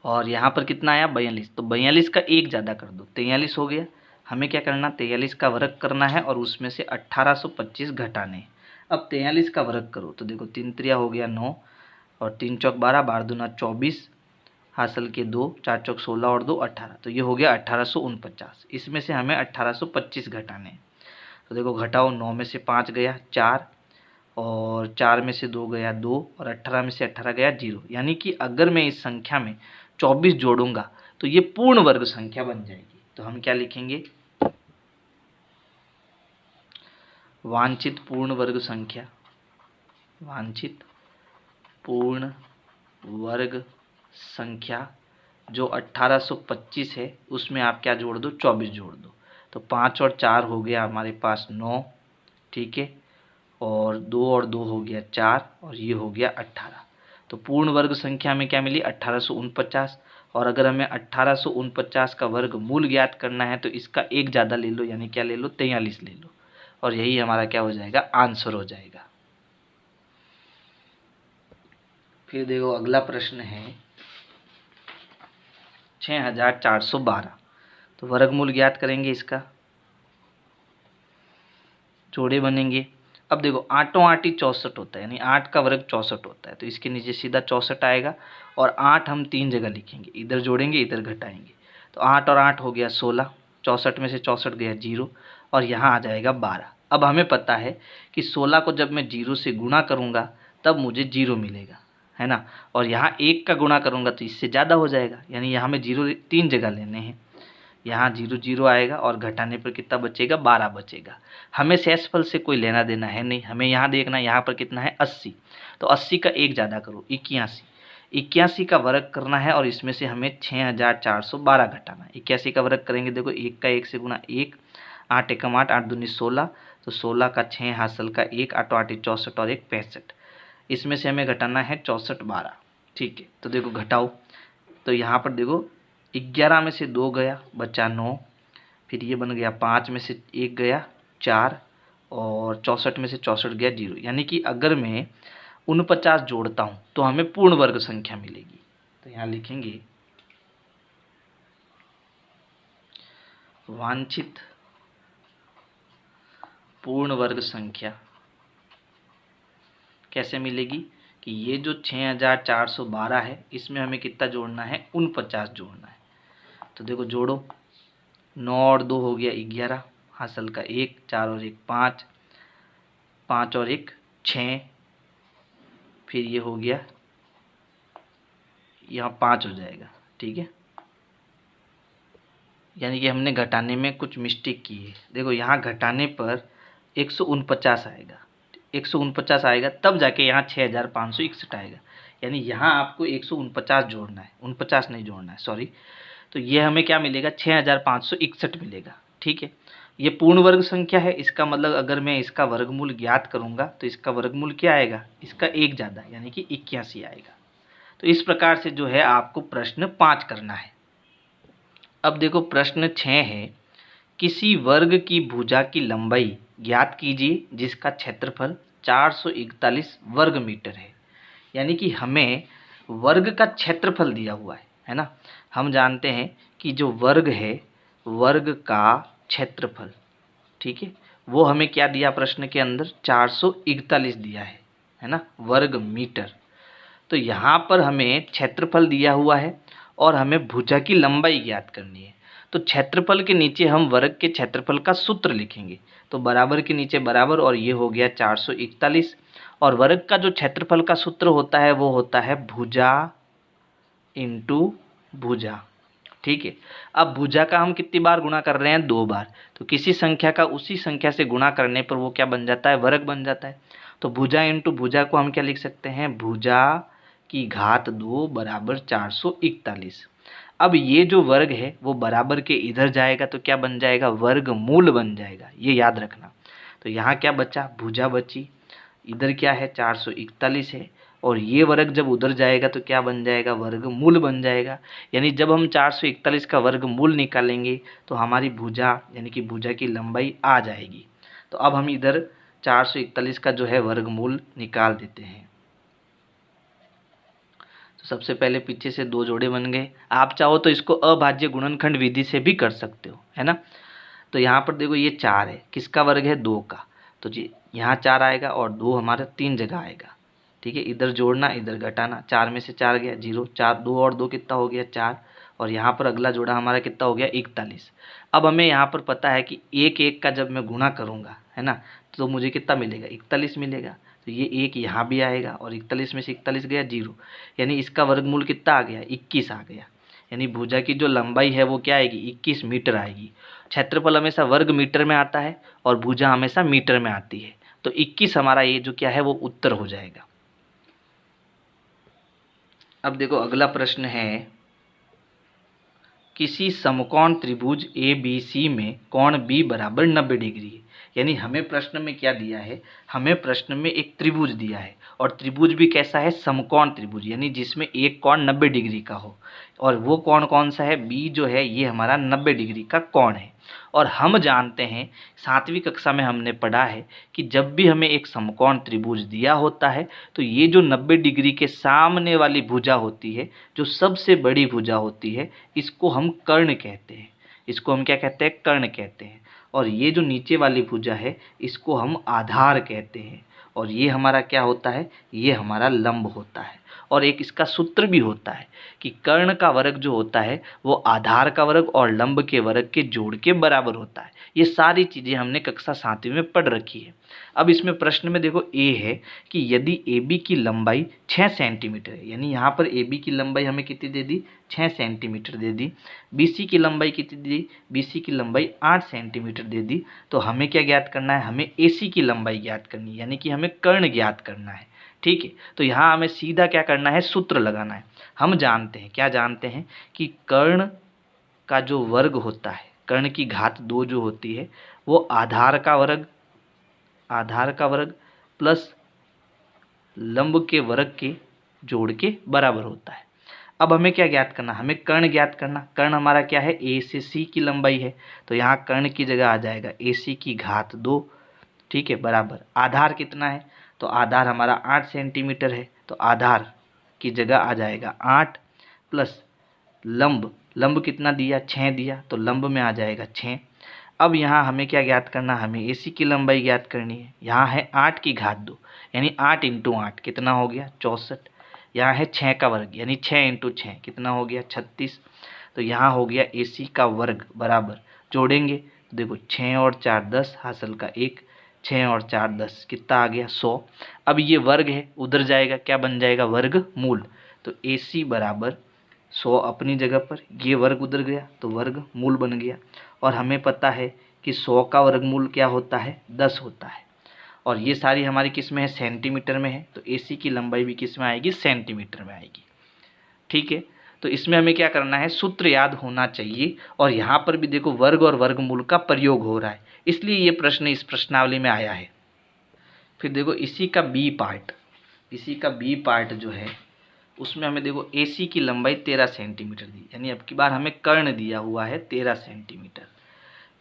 और यहाँ पर कितना आया, 42, तो 42 का एक ज़्यादा कर दो, 43 हो गया। हमें क्या करना, 43 का वर्ग करना है और उसमें से 1825 घटाने हैं। अब 43 का वर्ग करो तो देखो 3 त्रिया हो गया 9 और 3 चौक 12, 12 दूना 24, हासिल के 2, 4 चौक 16 और 2 18, तो ये हो गया 1849। इसमें से हमें 1825 घटाने हैं। तो देखो घटाओ, 9 में से 5 गया 4 और 4 में से 2 गया 2 और 18 में से 18 गया 0, यानी कि अगर मैं इस संख्या में 24 जोड़ूंगा तो ये पूर्ण वर्ग संख्या बन जाएगी। तो हम क्या लिखेंगे, वांछित पूर्ण वर्ग संख्या, वांछित पूर्ण वर्ग संख्या जो 1825 है उसमें आप क्या जोड़ दो, 24 जोड़ दो। तो 5 और 4 हो गया हमारे पास 9, ठीक है, और 2 और 2 हो गया 4 और ये हो गया 18। तो पूर्ण वर्ग संख्या में क्या मिली, 1849। और अगर हमें 1849 का वर्ग मूल ज्ञात करना है तो इसका एक ज़्यादा ले लो, यानी क्या ले लो, 43 ले लो, और यही हमारा क्या हो जाएगा, आंसर हो जाएगा। फिर देखो अगला प्रश्न है 6412। तो वर्गमूल ज्ञात करेंगे, इसका जोड़े बनेंगे। अब देखो आठों आठ ही 64 होता है, यानी 8 का वर्ग 64 होता है, तो इसके नीचे सीधा 64 आएगा और 8 हम 3 जगह लिखेंगे, इधर जोड़ेंगे इधर घटाएंगे। तो 8 और 8 हो गया 16, 64 में से 64 गया 0 और यहाँ आ जाएगा 12। अब हमें पता है कि 16 को जब मैं 0 से गुणा करूँगा तब मुझे 0 मिलेगा, है ना। और यहाँ 1 का गुणा करूँगा तो इससे ज़्यादा हो जाएगा, यानी यहाँ हमें 0 3 जगह लेने हैं। यहाँ 0 0 आएगा और घटाने पर कितना बचेगा, 12 बचेगा। हमें शेषफल से कोई लेना देना है नहीं, हमें यहाँ देखना है, यहाँ पर कितना है 80, तो 80 का एक ज़्यादा करो, 81, 81 का वर्ग करना है और इसमें से हमें 6412 घटाना है। 81 का वर्ग करेंगे, देखो 1 का 1 से गुना 1, 8 एकम 8, 8 दूनी 16, तो 16 का 6 हासिल का 1, 8 8 64 और 1 65, इसमें से हमें घटाना है 6412, ठीक है। तो देखो घटाओ, तो यहाँ पर देखो 11 में से 2 गया बचा 9, फिर ये बन गया 5 में से 1 गया 4 और 64 में से 64 गया 0, यानी कि अगर मैं 49 जोड़ता हूँ तो हमें पूर्ण वर्ग संख्या मिलेगी। तो यहाँ लिखेंगे वांछित पूर्ण वर्ग संख्या कैसे मिलेगी कि ये जो 6412 है इसमें हमें कितना जोड़ना है, 49 जोड़ना है। तो देखो जोड़ो, 9 और 2 हो गया 11, हासिल का 1, 4 और 1 5, 5 और 1 6, फिर ये हो गया यहाँ 5 हो जाएगा, ठीक है। यानी कि हमने घटाने में कुछ मिस्टेक की है। देखो यहाँ घटाने पर 149 आएगा, 149 आएगा तब जाके यहाँ 6561 आएगा, यानी यहाँ आपको 149 जोड़ना है, 49 नहीं जोड़ना है, सॉरी। तो ये हमें क्या मिलेगा, 6561 मिलेगा, ठीक है। ये पूर्ण वर्ग संख्या है, इसका मतलब अगर मैं इसका वर्गमूल ज्ञात करूँगा तो इसका वर्गमूल क्या आएगा, इसका एक ज़्यादा, यानी कि 81 आएगा। तो इस प्रकार से जो है आपको प्रश्न 5 करना है। अब देखो प्रश्न 6 है, किसी वर्ग की भुजा की लंबाई ज्ञात कीजिए जिसका क्षेत्रफल 441 वर्ग मीटर है। यानी कि हमें वर्ग का क्षेत्रफल दिया हुआ है ना। हम जानते हैं कि जो वर्ग है, वर्ग का क्षेत्रफल, ठीक है, वो हमें क्या दिया प्रश्न के अंदर, 441 दिया है ना, वर्ग मीटर। तो यहाँ पर हमें क्षेत्रफल दिया हुआ है और हमें भुजा की लंबाई ज्ञात करनी है। तो क्षेत्रफल के नीचे हम वर्ग के क्षेत्रफल का सूत्र लिखेंगे, तो बराबर के नीचे बराबर और ये हो गया 441, और वर्ग का जो क्षेत्रफल का सूत्र होता है वो होता है भुजा इंटू भुजा, ठीक है। अब भुजा का हम कितनी बार गुणा कर रहे हैं, 2 बार, तो किसी संख्या का उसी संख्या से गुणा करने पर वो क्या बन जाता है, वर्ग बन जाता है। तो भुजा इंटू भुजा को हम क्या लिख सकते हैं, भुजा की घात 2 बराबर 441। अब ये जो वर्ग है वो बराबर के इधर जाएगा तो क्या बन जाएगा, वर्गमूल बन जाएगा, ये याद रखना। तो यहाँ क्या बचा, भुजा बची, इधर क्या है 441 है, और ये वर्ग जब उधर जाएगा तो क्या बन जाएगा, वर्गमूल बन जाएगा। यानी जब हम 441 का वर्गमूल निकालेंगे तो हमारी भुजा यानी कि भुजा की लंबाई आ जाएगी। तो अब हम इधर 441 का जो है वर्गमूल निकाल देते हैं। तो सबसे पहले पीछे से 2 जोड़े बन गए। आप चाहो तो इसको अभाज्य गुणनखंड विधि से भी कर सकते हो, है ना। तो यहाँ पर देखो ये 4 है, किसका वर्ग है, 2 का। तो जी यहाँ 4 आएगा और 2 हमारा 3 जगह आएगा, ठीक है। इधर जोड़ना इधर घटाना, 4 में से 4 गया 0, 4 2 और 2 कितना हो गया 4, और यहाँ पर अगला जोड़ा हमारा कितना हो गया 41। अब हमें यहाँ पर पता है कि एक एक का जब मैं गुणा करूँगा, है ना, तो मुझे कितना मिलेगा, 41 मिलेगा। तो ये एक यहाँ भी आएगा और 41 में से 41 गया 0, यानी इसका वर्गमूल कितना आ गया, 21 आ गया। यानी भुजा की जो लंबाई है वो क्या आएगी, 21 मीटर आएगी। क्षेत्रफल हमेशा वर्ग मीटर में आता है और भुजा हमेशा मीटर में आती है। तो 21 हमारा ये जो क्या है वो उत्तर हो जाएगा। अब देखो अगला प्रश्न है, किसी समकोण त्रिभुज ABC में कोण B बराबर 90 डिग्री है। यानी हमें प्रश्न में क्या दिया है, हमें प्रश्न में एक त्रिभुज दिया है और त्रिभुज भी कैसा है, समकोण त्रिभुज, यानी जिसमें एक कोण 90 डिग्री का हो। और वो कोण कौन सा है, B जो है ये हमारा 90 डिग्री का कोण है। और हम जानते हैं 7वीं कक्षा में हमने पढ़ा है कि जब भी हमें एक समकोण त्रिभुज दिया होता है तो ये जो 90 डिग्री के सामने वाली भुजा होती है, जो सबसे बड़ी भुजा होती है, इसको हम कर्ण कहते हैं। इसको हम क्या कहते हैं, कर्ण कहते हैं। और ये जो नीचे वाली भुजा है इसको हम आधार कहते हैं। और ये हमारा क्या होता है, ये हमारा लंब होता है। और एक इसका सूत्र भी होता है कि कर्ण का वर्ग जो होता है वो आधार का वर्ग और लंब के वर्ग के जोड़ के बराबर होता है। ये सारी चीज़ें हमने कक्षा 7वीं में पढ़ रखी है। अब इसमें प्रश्न में देखो ए है कि यदि AB की लंबाई 6 सेंटीमीटर है, यानी यहाँ पर AB की लंबाई हमें कितनी दे दी, 6 सेंटीमीटर दे दी। BC की लंबाई कितनी दी, BC की लंबाई 8 सेंटीमीटर दे दी। तो हमें क्या ज्ञात करना है, हमें AC की लंबाई ज्ञात करनी है, यानी कि हमें कर्ण ज्ञात करना है, ठीक है। तो यहाँ हमें सीधा क्या करना है, सूत्र लगाना है। हम जानते हैं, क्या जानते हैं कि कर्ण का जो वर्ग होता है, कर्ण की घात 2 जो होती है वो आधार का वर्ग प्लस लंब के वर्ग के जोड़ के बराबर होता है। अब हमें क्या ज्ञात करना, हमें कर्ण ज्ञात करना। कर्ण हमारा क्या है, A से C की लंबाई है, तो यहाँ कर्ण की जगह आ जाएगा AC की घात 2, ठीक है, बराबर आधार कितना है, तो आधार हमारा 8 सेंटीमीटर है, तो आधार की जगह आ जाएगा 8 प्लस लंब कितना दिया, 6 दिया, तो लंब में आ जाएगा 6। अब यहाँ हमें क्या ज्ञात करना, हमें AC की लंबाई ज्ञात करनी है। यहाँ है 8 की घात 2, यानी 8 × 8 कितना हो गया 64। यहाँ है 6 का वर्ग, यानी 6 × 6 कितना हो गया 36। तो यहाँ हो गया AC का वर्ग बराबर, जोड़ेंगे तो देखो 6 और 4 10, हासिल का 1, 6 और 4 10 कितना आ गया 100। अब ये वर्ग है, उधर जाएगा क्या बन जाएगा, वर्गमूल। तो AC बराबर 100 अपनी जगह पर, ये वर्ग उधर गया तो वर्गमूल बन गया। और हमें पता है कि 100 का वर्गमूल क्या होता है, 10 होता है। और ये सारी हमारी किस में है, सेंटीमीटर में है, तो AC की लंबाई भी किस में आएगी, सेंटीमीटर में आएगी, ठीक है। तो इसमें हमें क्या करना है, सूत्र याद होना चाहिए। और यहाँ पर भी देखो वर्ग और वर्गमूल का प्रयोग हो रहा है, इसलिए ये प्रश्न इस प्रश्नावली में आया है। फिर देखो इसी का बी पार्ट जो है उसमें हमें देखो AC की लंबाई 13 सेंटीमीटर दी, यानी अब की बार हमें कर्ण दिया हुआ है 13 सेंटीमीटर।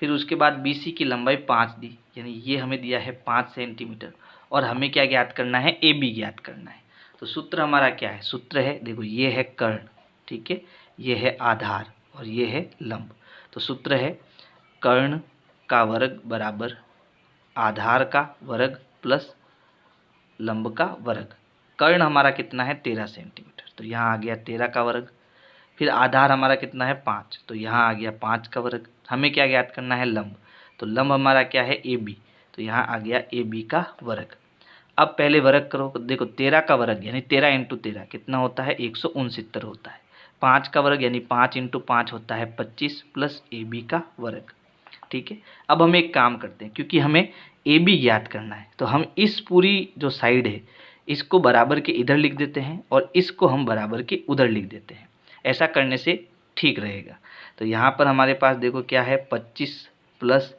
फिर उसके बाद BC की लंबाई 5 दी, यानी ये हमें दिया है 5 सेंटीमीटर। और हमें क्या ज्ञात करना है, AB ज्ञात करना है। तो सूत्र हमारा क्या है, सूत्र है देखो ये है कर्ण, ठीक है, ये है आधार और ये है लंब। तो सूत्र है कर्ण का वर्ग बराबर आधार का वर्ग प्लस लंब का वर्ग। कर्ण हमारा कितना है 13 सेंटीमीटर, तो यहाँ आ गया 13 का वर्ग। फिर आधार हमारा कितना है 5, तो यहाँ आ गया 5 का वर्ग। हमें क्या ज्ञात करना है, लंब। तो लंब हमारा क्या है AB, तो यहाँ आ गया AB का वर्ग। अब पहले वर्ग करो, देखो 13 का वर्ग यानी 13 × 13 कितना होता है, 169 होता है। 5 का वर्ग यानी 5 × 5 होता है 25 प्लस AB का वर्ग, ठीक है। अब हम एक काम करते हैं, क्योंकि हमें AB ज्ञात करना है तो हम इस पूरी जो साइड है इसको बराबर के इधर लिख देते हैं और इसको हम बराबर के उधर लिख देते हैं। ऐसा करने से ठीक रहेगा। तो यहाँ पर हमारे पास देखो क्या है, 25 प्लस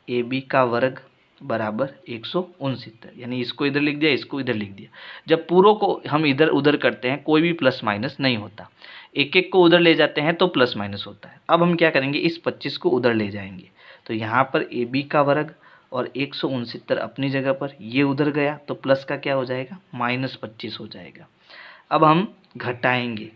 AB का वर्ग बराबर 169, यानी इसको इधर लिख दिया, इसको इधर लिख दिया। जब पूरों को हम इधर उधर करते हैं कोई भी प्लस माइनस नहीं होता, एक एक को उधर ले जाते हैं तो प्लस माइनस होता है। अब हम क्या करेंगे, इस 25 को उधर ले जाएंगे, तो यहाँ पर AB का वर्ग और 169 अपनी जगह पर, ये उधर गया तो प्लस का क्या हो जाएगा, -25 हो जाएगा। अब हम घटाएंगे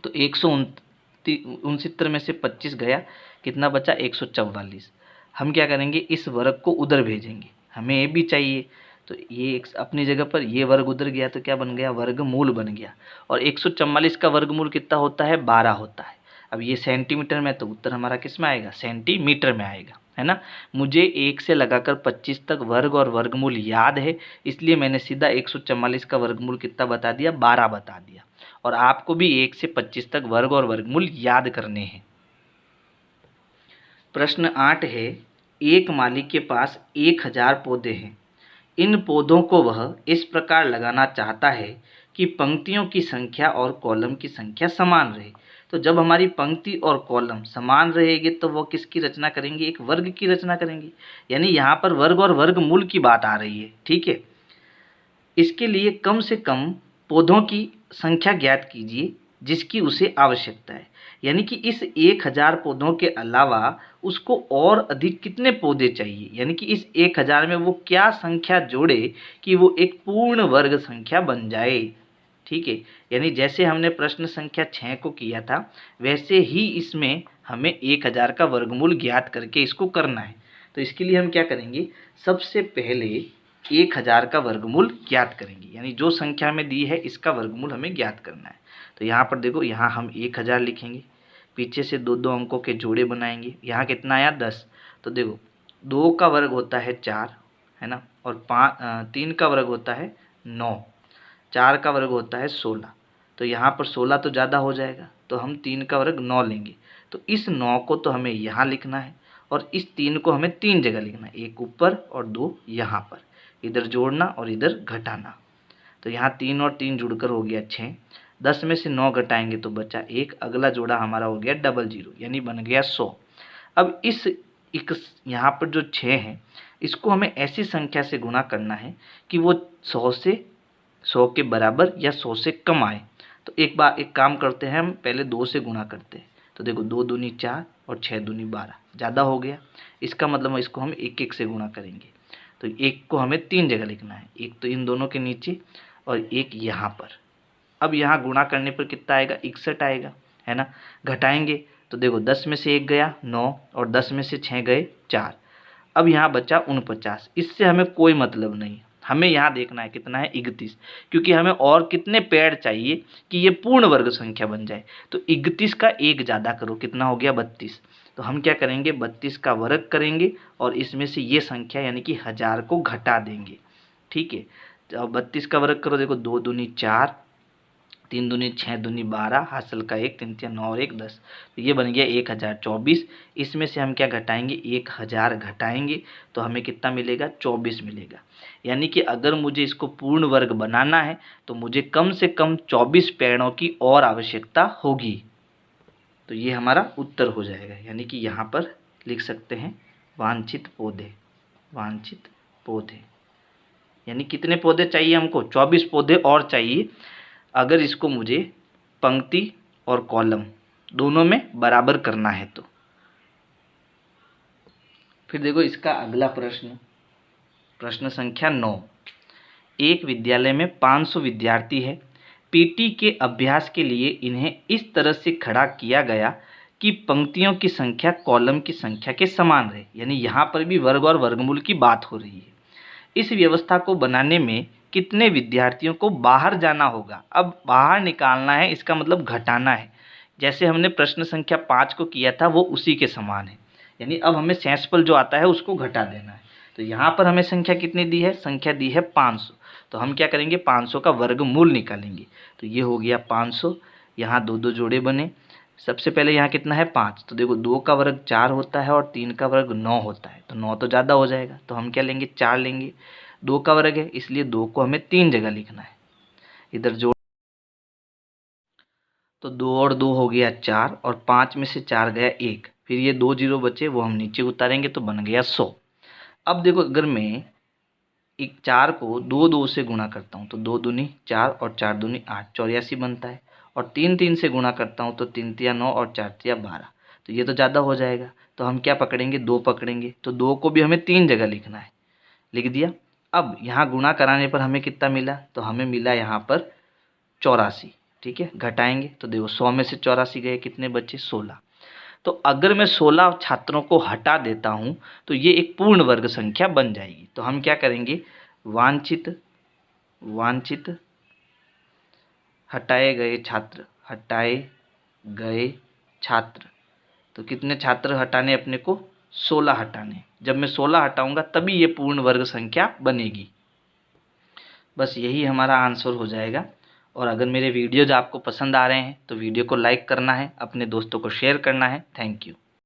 तो 169 में से 25 गया, कितना बचा, 144। हम क्या करेंगे, इस वर्ग को उधर भेजेंगे, हमें ये भी चाहिए, तो ये एक अपनी जगह पर, ये वर्ग उधर गया तो क्या बन गया, वर्गमूल बन गया। और 144 का वर्गमूल कितना होता है, 12 होता है। अब ये सेंटीमीटर में, तो उत्तर हमारा किस में आएगा, सेंटीमीटर में आएगा, है ना। मुझे 1 से लगाकर 25 तक वर्ग और वर्गमूल याद है, इसलिए मैंने सीधा 144 का वर्गमूल कितना बता दिया, 12 बता दिया। और आपको भी 1 से 25 तक वर्ग और वर्गमूल याद करने हैं। प्रश्न 8 है, एक माली के पास 1000 पौधे हैं। इन पौधों को वह इस प्रकार लगाना चाहता है कि पंक्तियों की संख्या और कॉलम की संख्या समान रहे। तो जब हमारी पंक्ति और कॉलम समान रहेंगे तो वो किसकी रचना करेंगे, एक वर्ग की रचना करेंगे। यानी यहाँ पर वर्ग और वर्गमूल की बात आ रही है, ठीक है। इसके लिए कम से कम पौधों की संख्या ज्ञात कीजिए जिसकी उसे आवश्यकता है। यानी कि इस 1000 पौधों के अलावा उसको और अधिक कितने पौधे चाहिए, यानी कि इस 1000 में वो क्या संख्या जोड़े कि वो एक पूर्ण वर्ग संख्या बन जाए, ठीक है। यानी जैसे हमने प्रश्न संख्या 6 को किया था, वैसे ही इसमें हमें 1000 का वर्गमूल ज्ञात करके इसको करना है। तो इसके लिए हम क्या करेंगे, सबसे पहले 1000 का वर्गमूल ज्ञात करेंगे, यानी जो संख्या में दी है इसका वर्गमूल हमें ज्ञात करना है। तो यहाँ पर देखो, यहाँ हम 1000 लिखेंगे, पीछे से 2-2 अंकों के जोड़े बनाएंगे। यहाँ कितना आया, 10। तो देखो 2 का वर्ग होता है 4, है ना, और 3 का वर्ग होता है 9, 4 का वर्ग होता है 16। तो यहाँ पर 16 तो ज़्यादा हो जाएगा, तो हम 3 का वर्ग 9 लेंगे। तो इस 9 को तो हमें यहाँ लिखना है और इस 3 को हमें 3 जगह लिखना है, एक ऊपर और 2 यहाँ पर, इधर जोड़ना और इधर घटाना। तो यहाँ 3 और 3 जुड़कर हो गया 6, 10 में से 9 घटाएंगे तो बचा 1, अगला जोड़ा हमारा हो गया 00, यानी बन गया 100। अब इस यहाँ पर जो 6 है इसको हमें ऐसी संख्या से गुणा करना है कि वो 100 के बराबर या 100 से कम आए। तो एक काम करते हैं, हम पहले 2 से गुणा करते हैं। तो देखो 2 दूनी 4 और 6 दूनी 12, ज़्यादा हो गया। इसका मतलब इसको हम 1-1 से गुणा करेंगे। तो 1 को हमें 3 जगह लिखना है, एक तो इन दोनों के नीचे और एक यहाँ पर। अब यहाँ गुणा करने पर कितना आएगा, 61 आएगा, है ना। घटाएंगे तो देखो 10 में से 1 गया 9 और 10 में से 6 गए 4। अब यहाँ बचा 49। इससे हमें कोई मतलब नहीं, हमें यहाँ देखना है कितना है, 31, क्योंकि हमें और कितने पेड़ चाहिए कि ये पूर्ण वर्ग संख्या बन जाए। तो 31 का 1 ज़्यादा करो, कितना हो गया, 32। तो हम क्या करेंगे, 32 का वर्ग करेंगे और इसमें से ये संख्या यानी कि 1000 को घटा देंगे, ठीक है। तो 32 का वर्ग करो, देखो 2 दूनी 4, 3 दूनी 6, दूनी 12, हासिल का 1, 3 3 9 और 1 10। तो ये बन गया 1024। इसमें से हम क्या घटाएंगे, 1000 घटाएंगे तो हमें कितना मिलेगा, 24 मिलेगा। यानी कि अगर मुझे इसको पूर्ण वर्ग बनाना है तो मुझे कम से कम 24 पेड़ों की और आवश्यकता होगी। तो ये हमारा उत्तर हो जाएगा। यानी कि यहाँ पर लिख सकते हैं वांछित पौधे, वांछित पौधे, यानी कितने पौधे चाहिए हमको, 24 पौधे और चाहिए अगर इसको मुझे पंक्ति और कॉलम दोनों में बराबर करना है तो। फिर देखो इसका अगला प्रश्न, प्रश्न संख्या 9। एक विद्यालय में 500 विद्यार्थी है। पीटी के अभ्यास के लिए इन्हें इस तरह से खड़ा किया गया कि पंक्तियों की संख्या कॉलम की संख्या के समान रहे। यानी यहाँ पर भी वर्ग और वर्गमूल की बात हो रही है। इस व्यवस्था को बनाने में कितने विद्यार्थियों को बाहर जाना होगा। अब बाहर निकालना है, इसका मतलब घटाना है। जैसे हमने प्रश्न संख्या 5 को किया था वो उसी के समान है। यानी अब हमें सेंसफल जो आता है उसको घटा देना है। तो यहाँ पर हमें संख्या कितनी दी है, संख्या दी है 500। तो हम क्या करेंगे, 500 का वर्गमूल निकालेंगे। तो ये हो गया 500, यहाँ 2-2 जोड़े बने। सबसे पहले यहाँ कितना है, 5। तो देखो 2 का वर्ग 4 होता है और 3 का वर्ग 9 होता है। तो 9 तो ज़्यादा हो जाएगा, तो हम क्या लेंगे, 4 लेंगे। 2 का वर्ग है इसलिए 2 को हमें 3 जगह लिखना है, इधर जोड़। तो 2 और 2 हो गया 4 और 5 में से 4 गया 1, फिर ये 2 जीरो बचे वो हम नीचे उतारेंगे तो बन गया 100। अब देखो अगर मैं एक 4 को 2 2 से गुणा करता हूँ तो 2 दूनी 4 और 4 दूनी 8, 84 बनता है। और 3 3 से गुणा करता हूँ तो 3 तिया 9 और 4 तिया 12, तो ये तो ज़्यादा हो जाएगा, तो हम क्या पकड़ेंगे, 2 पकड़ेंगे। तो 2 को भी हमें 3 जगह लिखना है, लिख दिया। अब यहाँ गुणा कराने पर हमें कितना मिला, तो हमें मिला यहाँ पर 84। ठीक है, घटाएंगे तो देखो 100 में से 84 गए, कितने बचे, 16। तो अगर मैं 16 छात्रों को हटा देता हूँ तो ये एक पूर्ण वर्ग संख्या बन जाएगी। तो हम क्या करेंगे, वांछित हटाए गए छात्र, तो कितने छात्र हटाने अपने को, 16 हटाने। जब मैं 16 हटाऊंगा तभी ये पूर्ण वर्ग संख्या बनेगी। बस यही हमारा आंसर हो जाएगा। और अगर मेरे वीडियोज आपको पसंद आ रहे हैं तो वीडियो को लाइक करना है, अपने दोस्तों को शेयर करना है। Thank you.